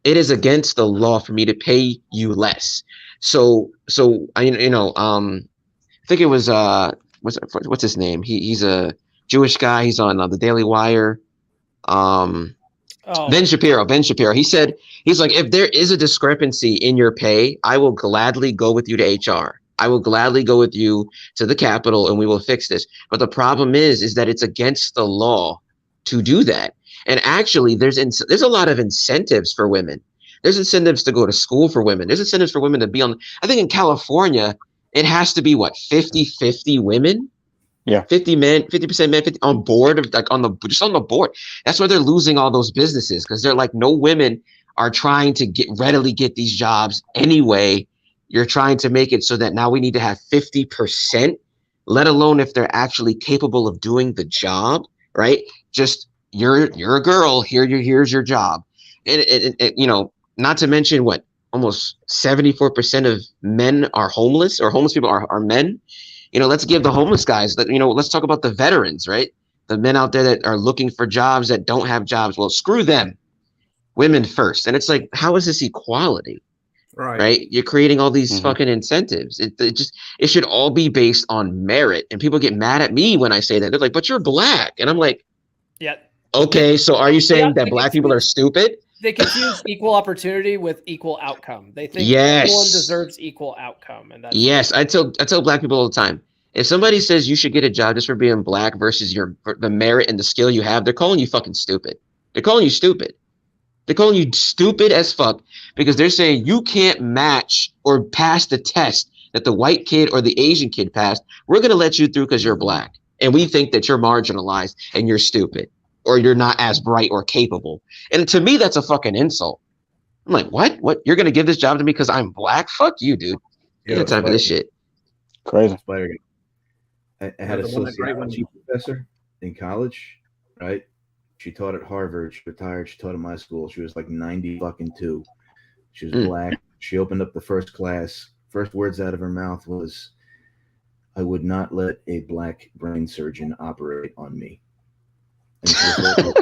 It is against the law for me to pay you less. So I think it was what's his name? He's a Jewish guy. He's on the Daily Wire. Ben Shapiro. He's like, if there is a discrepancy in your pay, I will gladly go with you to HR. I will gladly go with you to the Capitol and we will fix this. But the problem is that it's against the law to do that. And actually, there's a lot of incentives for women. There's incentives to go to school for women. There's incentives for women to be on. I think in California, it has to be 50-50 women. Yeah. 50% men, 50 on board of on the board. That's why they're losing all those businesses because they're like, no women are trying to readily get these jobs anyway. You're trying to make it so that now we need to have 50%, let alone if they're actually capable of doing the job, right? Just you're a girl, here's your job. And not to mention almost 74% of men are homeless, or homeless people are men. Let's give the homeless guys that, let's talk about the veterans, right? The men out there that are looking for jobs that don't have jobs. Well, screw them. Women first. And it's like, how is this equality? Right? You're creating all these fucking incentives. It should all be based on merit. And people get mad at me when I say that. They're like, but you're black. And I'm like, yeah. Okay, so are you saying that black people are stupid? They confuse equal opportunity with equal outcome. They think everyone deserves equal outcome. And that's I tell black people all the time. If somebody says you should get a job just for being black versus the merit and the skill you have, they're calling you fucking stupid. They're calling you stupid. They're calling you stupid as fuck because they're saying you can't match or pass the test that the white kid or the Asian kid passed. We're going to let you through because you're black. And we think that you're marginalized and you're stupid or you're not as bright or capable. And to me, that's a fucking insult. I'm like, what? What? You're going to give this job to me because I'm black? Fuck you, dude. You got time for this shit. Crazy. I had a sociology professor in college, right? She taught at Harvard. She retired. She taught at my school. She was like 92. She was black. She opened up the first class. First words out of her mouth was, I would not let a black brain surgeon operate on me. And she was like,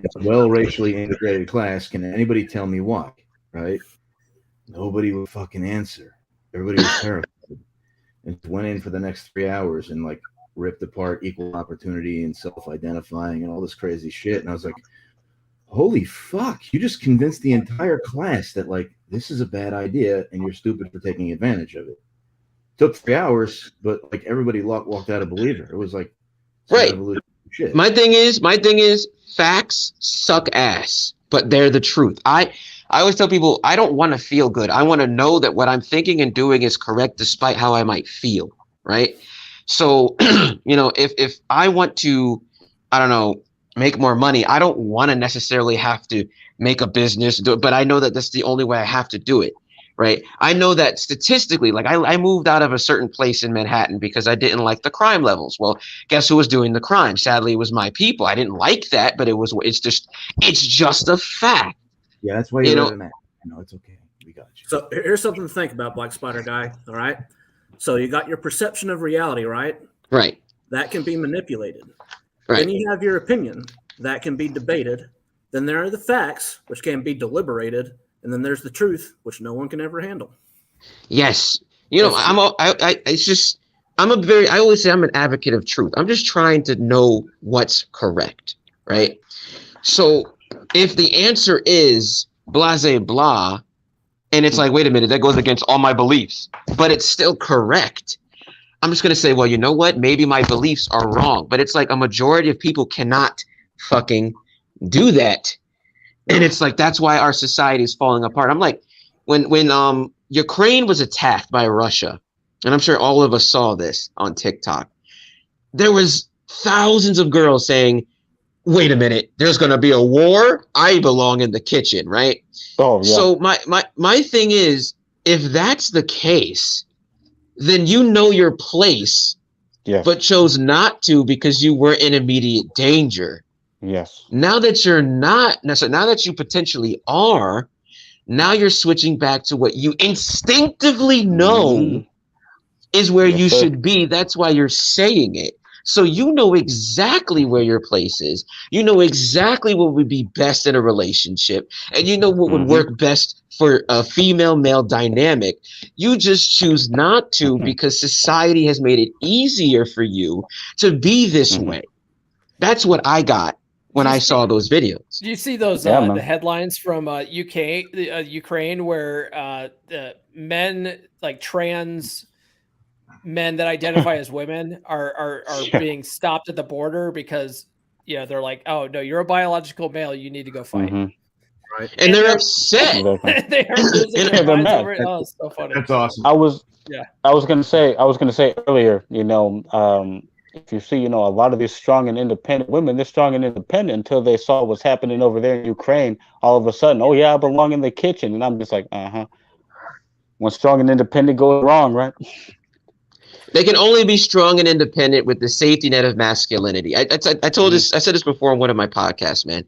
it's a well racially integrated class. Can anybody tell me why? Right? Nobody would fucking answer. Everybody was terrified. And went in for the next 3 hours and like ripped apart equal opportunity and self-identifying and all this crazy shit. And I was like, holy fuck, you just convinced the entire class that like this is a bad idea and you're stupid for taking advantage of it. Took 3 hours, but like everybody walked out a believer. It was like right. Shit. My thing is facts suck ass, but they're the truth. I always tell people, I don't want to feel good. I want to know that what I'm thinking and doing is correct despite how I might feel, right? So, if I want to, I don't know, make more money, I don't want to necessarily have to make a business, but I know that that's the only way I have to do it, right? I know that statistically, like I moved out of a certain place in Manhattan because I didn't like the crime levels. Well, guess who was doing the crime? Sadly, it was my people. I didn't like that, but it's just a fact. Yeah, that's why you're in that. It's okay. We got you. So here's something to think about, Black Spider Guy. All right. So you got your perception of reality, right? Right. That can be manipulated. Right. Then you have your opinion that can be debated. Then there are the facts, which can be deliberated. And then there's the truth, which no one can ever handle. Yes. I always say I'm an advocate of truth. I'm just trying to know what's correct. Right. So if the answer is blase blah, and it's like, wait a minute, that goes against all my beliefs, but it's still correct, I'm just going to say, well, you know what? Maybe my beliefs are wrong, but it's like a majority of people cannot fucking do that. And it's like, that's why our society is falling apart. I'm like, when Ukraine was attacked by Russia, and I'm sure all of us saw this on TikTok, there was thousands of girls saying, wait a minute, there's going to be a war. I belong in the kitchen, right? Oh, yeah. So my thing is, if that's the case, then you know your place, Yes. but chose not to because you were in immediate danger. Yes. Now that you're not, now that you potentially are, now you're switching back to what you instinctively know is where you should be. That's why you're saying it. So you know exactly where your place is. You know exactly what would be best in a relationship. And you know what would work best for a female-male dynamic. You just choose not to because society has made it easier for you to be this way. That's what I got when I saw those videos. Do you see those the headlines from Ukraine where the men, like trans men that identify as women are being stopped at the border because they're like, oh no, you're a biological male, you need to go fight. Right. And they're upset. They are losing their minds over it. Oh, it's so funny. That's awesome. I was gonna say earlier, if you see, a lot of these strong and independent women, they're strong and independent until they saw what's happening over there in Ukraine. All of a sudden, oh yeah, I belong in the kitchen. And I'm just like, when strong and independent goes wrong, right? They can only be strong and independent with the safety net of masculinity. I told this, I said this before on one of my podcasts, man.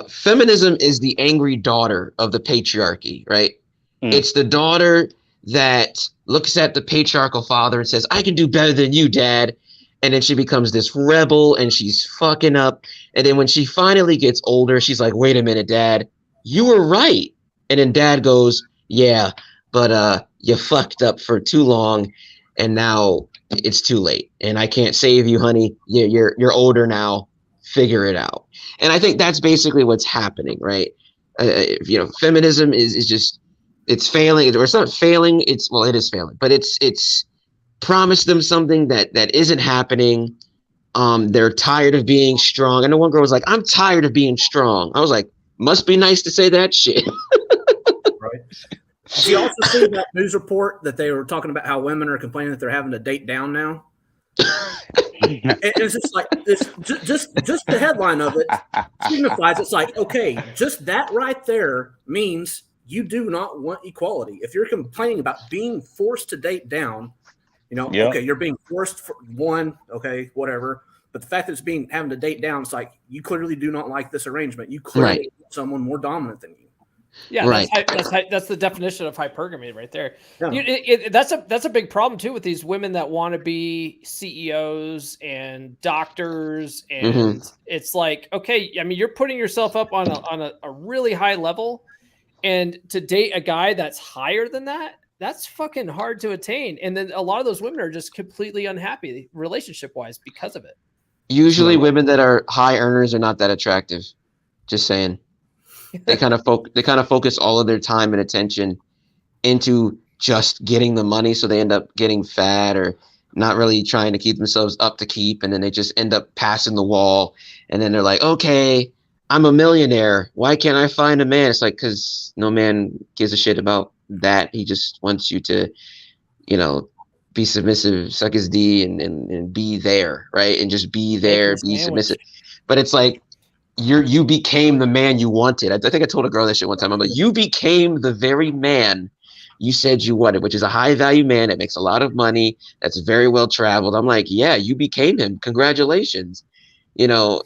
Feminism is the angry daughter of the patriarchy, right? It's the daughter that looks at the patriarchal father and says, I can do better than you, dad. And then she becomes this rebel and she's fucking up. And then when she finally gets older, she's like, wait a minute, dad, you were right. And then dad goes, yeah, but you fucked up for too long. And now it's too late. And I can't save you, honey. You're older now. Figure it out. And I think that's basically what's happening, right? Feminism is just, it's failing, or it's not failing. It is failing, but it's promised them something that isn't happening. They're tired of being strong. I know one girl was like, I'm tired of being strong. I was like, must be nice to say that shit. Right. Did you also see that news report that they were talking about how women are complaining that they're having to date down now? It's just like this. Just the headline of it signifies it's like, okay, just that right there means you do not want equality. If you're complaining about being forced to date down, okay, you're being forced for one, okay, whatever. But the fact that it's having to date down, it's like you clearly do not like this arrangement. You clearly want someone more dominant than you. Yeah, right. That's the definition of hypergamy right there. Yeah. That's a big problem too with these women that want to be CEOs and doctors, and it's like, okay, I mean, you're putting yourself up on a really high level, and to date a guy that's higher than that, that's fucking hard to attain. And then a lot of those women are just completely unhappy relationship wise because of it. Usually, women that are high earners are not that attractive. Just saying. They kind of focus all of their time and attention into just getting the money, so they end up getting fat or not really trying to keep themselves up to keep, and then they just end up passing the wall. And then they're like, okay, I'm a millionaire. Why can't I find a man? It's like, because no man gives a shit about that. He just wants you to, be submissive, suck his D, and be there, right? And just be there, Bacon be sandwich. submissive. But it's like you became the man you wanted. I think I told a girl that shit one time. I'm like, you became the very man you said you wanted, which is a high value man that makes a lot of money, that's very well traveled. I'm like, yeah, you became him. Congratulations.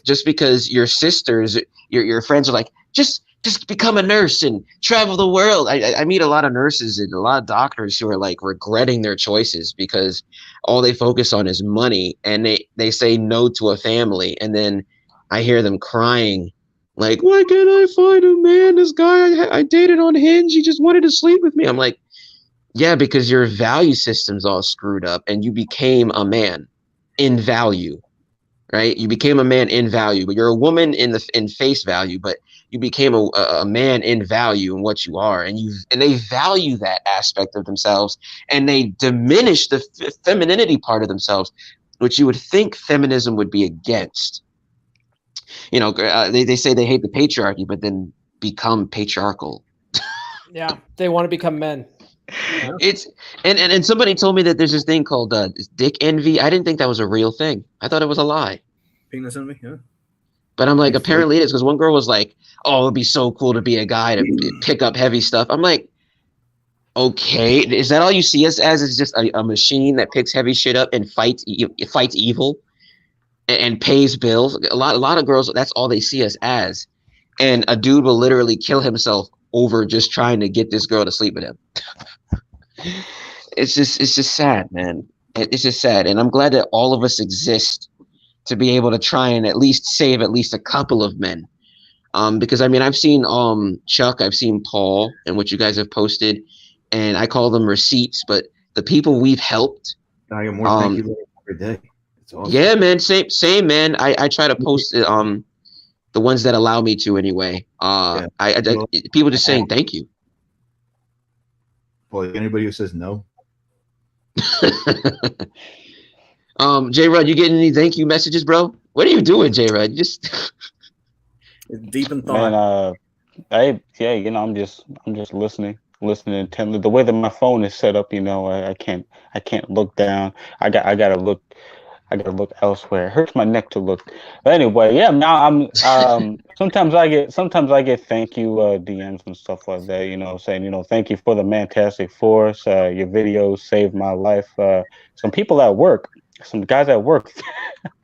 Just because your sisters, your friends are like, just become a nurse and travel the world. I meet a lot of nurses and a lot of doctors who are like regretting their choices because all they focus on is money, and they say no to a family. And then I hear them crying like, why can't I find a man? This guy I dated on Hinge, he just wanted to sleep with me. I'm like, yeah, because your value system's all screwed up and you became a man in value. Right, you became a man in value, but you're a woman in face value. But you became a man in value in what you are, and they value that aspect of themselves, and they diminish the femininity part of themselves, which you would think feminism would be against. They say they hate the patriarchy, but then become patriarchal. Yeah, they want to become men. It's and somebody told me that there's this thing called dick envy. I didn't think that was a real thing. I thought it was a lie. Penis envy, yeah. But I'm like, apparently it is, because one girl was like, "Oh, it'd be so cool to be a guy to pick up heavy stuff." I'm like, okay, is that all you see us as? Is just a machine that picks heavy shit up and fights evil and pays bills? A lot of girls, that's all they see us as. And a dude will literally kill himself over just trying to get this girl to sleep with him. It's just sad, man. It's just sad. And I'm glad that all of us exist to be able to try and at least save at least a couple of men. Because I mean, I've seen Chuck, I've seen Paul, and what you guys have posted, and I call them receipts, but the people we've helped. I get more thank you every day. It's awesome. Yeah, man. Same, man. I try to post the ones that allow me to anyway. People just saying thank you. Well, anybody who says no. J Rod, you getting any thank you messages, bro? What are you doing, J Rod? Just deep in thought. Man, I'm just listening intently. The way that my phone is set up, I can't look down. I gotta look elsewhere. It hurts my neck to look. But anyway, yeah. Now I'm sometimes I get thank you DMs and stuff like that. Saying thank you for the Mantastic Force. Your videos saved my life. Some people at work, some guys at work.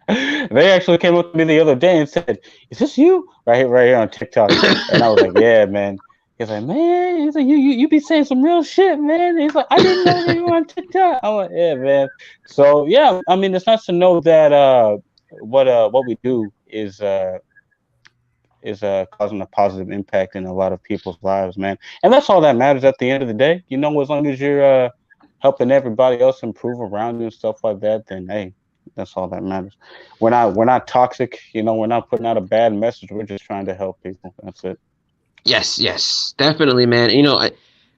They actually came up to me the other day and said, "Is this you?" Right here on TikTok. And I was like, "Yeah, man." He's like, "Man," he's like, you be saying some real shit, man." He's like, "I didn't know you were on TikTok." I'm like, "Yeah, man." So yeah, I mean, it's nice to know that what we do is causing a positive impact in a lot of people's lives, man. And that's all that matters at the end of the day. As long as you're helping everybody else improve around you and stuff like that, then hey, that's all that matters. We're not toxic, we're not putting out a bad message. We're just trying to help people. That's it. Yes, definitely, man.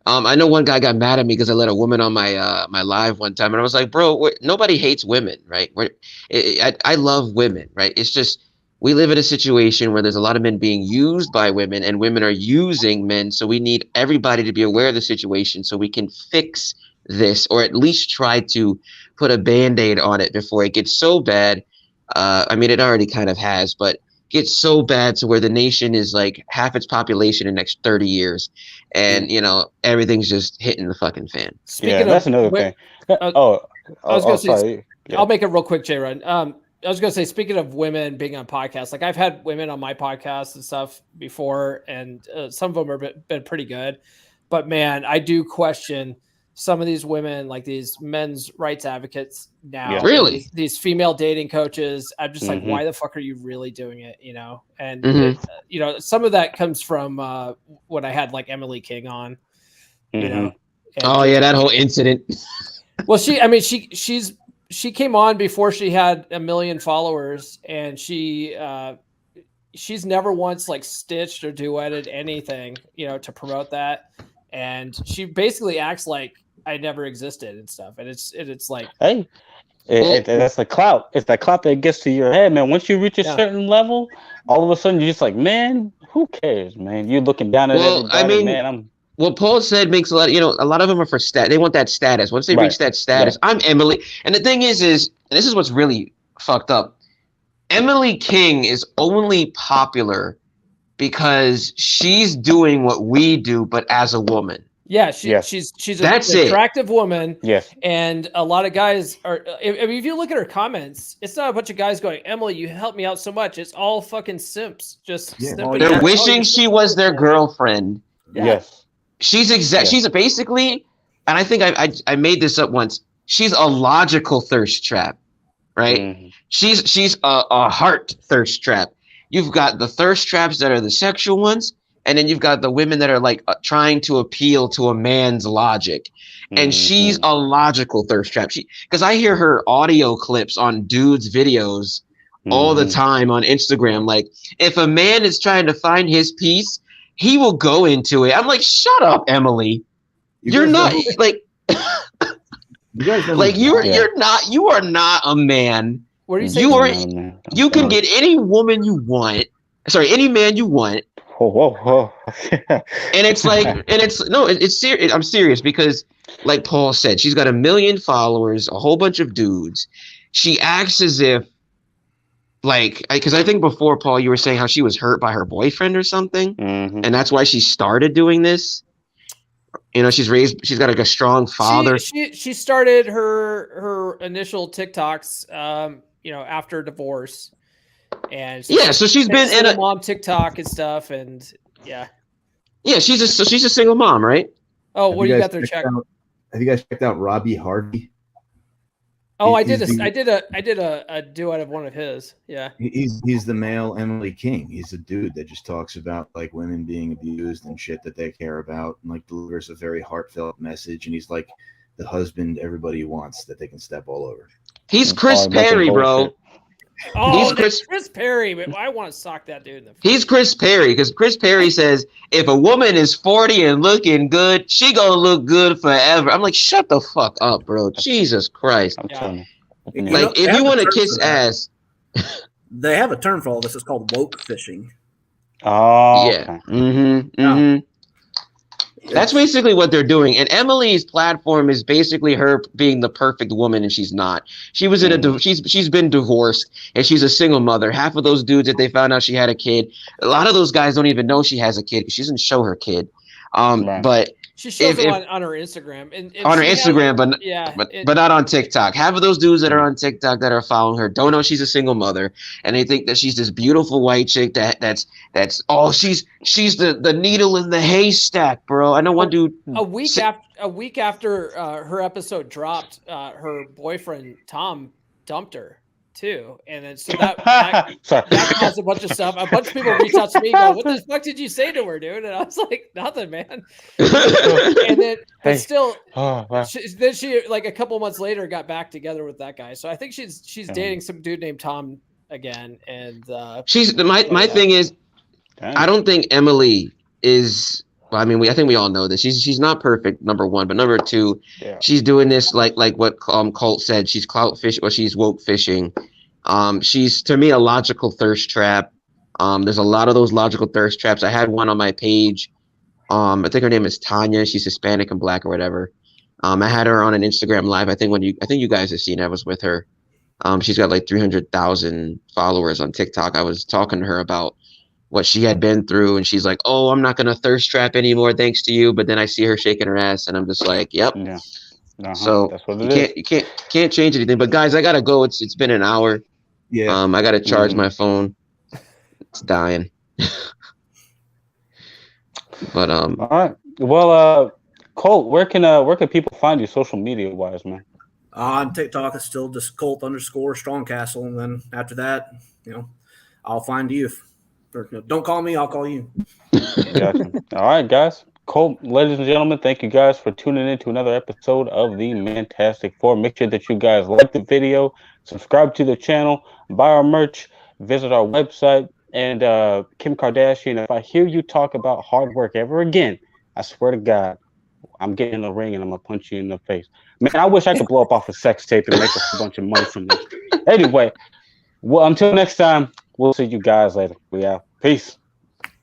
I know one guy got mad at me because I let a woman on my my live one time, and I was like, bro, nobody hates women, right? I love women, right? It's just we live in a situation where there's a lot of men being used by women, and women are using men. So we need everybody to be aware of the situation so we can fix this, or at least try to put a Band-Aid on it before it gets so bad. I mean, it already kind of has, but gets so bad to where the nation is like half its population in the next 30 years. And, everything's just hitting the fucking fan. Speaking that's another thing. I was going to say, sorry. Yeah. I'll make it real quick, J-Run. I was going to say, speaking of women being on podcasts, like I've had women on my podcast and stuff before, and some of them have been pretty good. But man, I do question some of these women, like these men's rights advocates now. Yeah. Really? These female dating coaches. I'm just like, why the fuck are you really doing it? And, some of that comes from when I had like Emily King on, And that whole incident. Well, she came on before she had 1 million followers, and she's never once like stitched or duetted anything, to promote that. And she basically acts like I never existed and stuff. And it's like, hey, That's the clout. It's that clout that gets to your head, man. Once you reach a certain level, all of a sudden you're just like, man, who cares, man? You're looking down at everybody, I mean, man. what Paul said makes a lot. A lot of them are for stat. They want that status. Once they reach that status, I'm Emily. And the thing is, and this is what's really fucked up. Emily King is only popular because she's doing what we do, but as a woman. Yeah, she's an attractive woman. Yes. And a lot of guys are, I mean, if you look at her comments, it's not a bunch of guys going, Emily, you helped me out so much. It's all fucking simps. Just they're wishing she was their girlfriend. Yeah. Yes. She's basically, and I think I made this up once. She's a logical thirst trap, right? Mm-hmm. She's a heart thirst trap. You've got the thirst traps that are the sexual ones. And then you've got the women that are like trying to appeal to a man's logic. And she's a logical thirst trap. Because I hear her audio clips on dudes' videos all the time on Instagram. Like, if a man is trying to find his peace, he will go into it. I'm like, shut up, Emily. You're not like, you are not a man. What are you saying? You can get any woman you want. Sorry, any man you want. Whoa. And it's like, it's serious. I'm serious because, like Paul said, she's got 1 million followers, a whole bunch of dudes. She acts as if, like, because I think before, Paul, you were saying how she was hurt by her boyfriend or something, and that's why she started doing this. She's got like a strong father. She started her initial TikToks, after divorce. And so she's been in a mom TikTok and stuff, and she's a single mom, right? Oh, what do you got there, Chuck? Have you guys checked out Robbie Harvey? Oh, I did a duet of one of his. Yeah, he's the male Emily King. He's a dude that just talks about like women being abused and shit that they care about, and like delivers a very heartfelt message. And he's like the husband everybody wants that they can step all over. He's Chris Perry, bro. Oh, he's Chris Perry, but I want to sock that dude in the face. He's Chris Perry because Chris Perry says if a woman is 40 and looking good, she gonna look good forever. I'm like, shut the fuck up, bro. Jesus Christ. I'm telling you. Like, if you want to kiss ass, they have a term for all this. It's called woke fishing. Oh, yeah. Okay. That's basically what they're doing. And Emily's platform is basically her being the perfect woman, and she's not. She was she's been divorced, and she's a single mother. Half of those dudes that they found out she had a kid, a lot of those guys don't even know she has a kid because she doesn't show her kid. But she shows it on her Instagram, and on her Instagram, but not on TikTok. Half of those dudes that are on TikTok that are following her don't know she's a single mother, and they think that she's this beautiful white chick she's the needle in the haystack, bro. I know one dude. A week after her episode dropped, her boyfriend Tom dumped her too, and then so that caused a bunch of stuff. A bunch of people reached out to me, going, "What the fuck did you say to her, dude?" And I was like, "Nothing, man." And then, but still, then she like a couple months later got back together with that guy. So I think she's dating some dude named Tom again. And she's my thing is, I don't think Emily is. Well, I mean, I think we all know this. She's not perfect, number one, but number two, she's doing this like what Colt said. She's clout fish, or she's woke fishing. She's to me a logical thirst trap. There's a lot of those logical thirst traps. I had one on my page. I think her name is Tanya. She's Hispanic and black or whatever. I had her on an Instagram live. I think you guys have seen. I was with her. She's got like 300,000 followers on TikTok. I was talking to her about what she had been through, and she's like, "Oh, I'm not gonna thirst trap anymore, thanks to you." But then I see her shaking her ass, and I'm just like, "Yep." Yeah. So that's what you can't change anything. But guys, I gotta go. It's been an hour. Yeah. I gotta charge my phone. It's dying. But all right. Well, Colt, where can people find you social media wise, man? On TikTok, it's still just Colt_Strongcastle, and then after that, I'll find you. Don't call me, I'll call you. Gotcha. All right, guys. Colt, ladies and gentlemen, thank you guys for tuning in to another episode of the Mantastic 4. Make sure that you guys like the video, subscribe to the channel, buy our merch, visit our website, and Kim Kardashian, if I hear you talk about hard work ever again, I swear to God, I'm getting in the ring and I'm gonna punch you in the face. Man, I wish I could blow up off a sex tape and make a whole bunch of money from this. Anyway, well, until next time, we'll see you guys later. We out. Peace.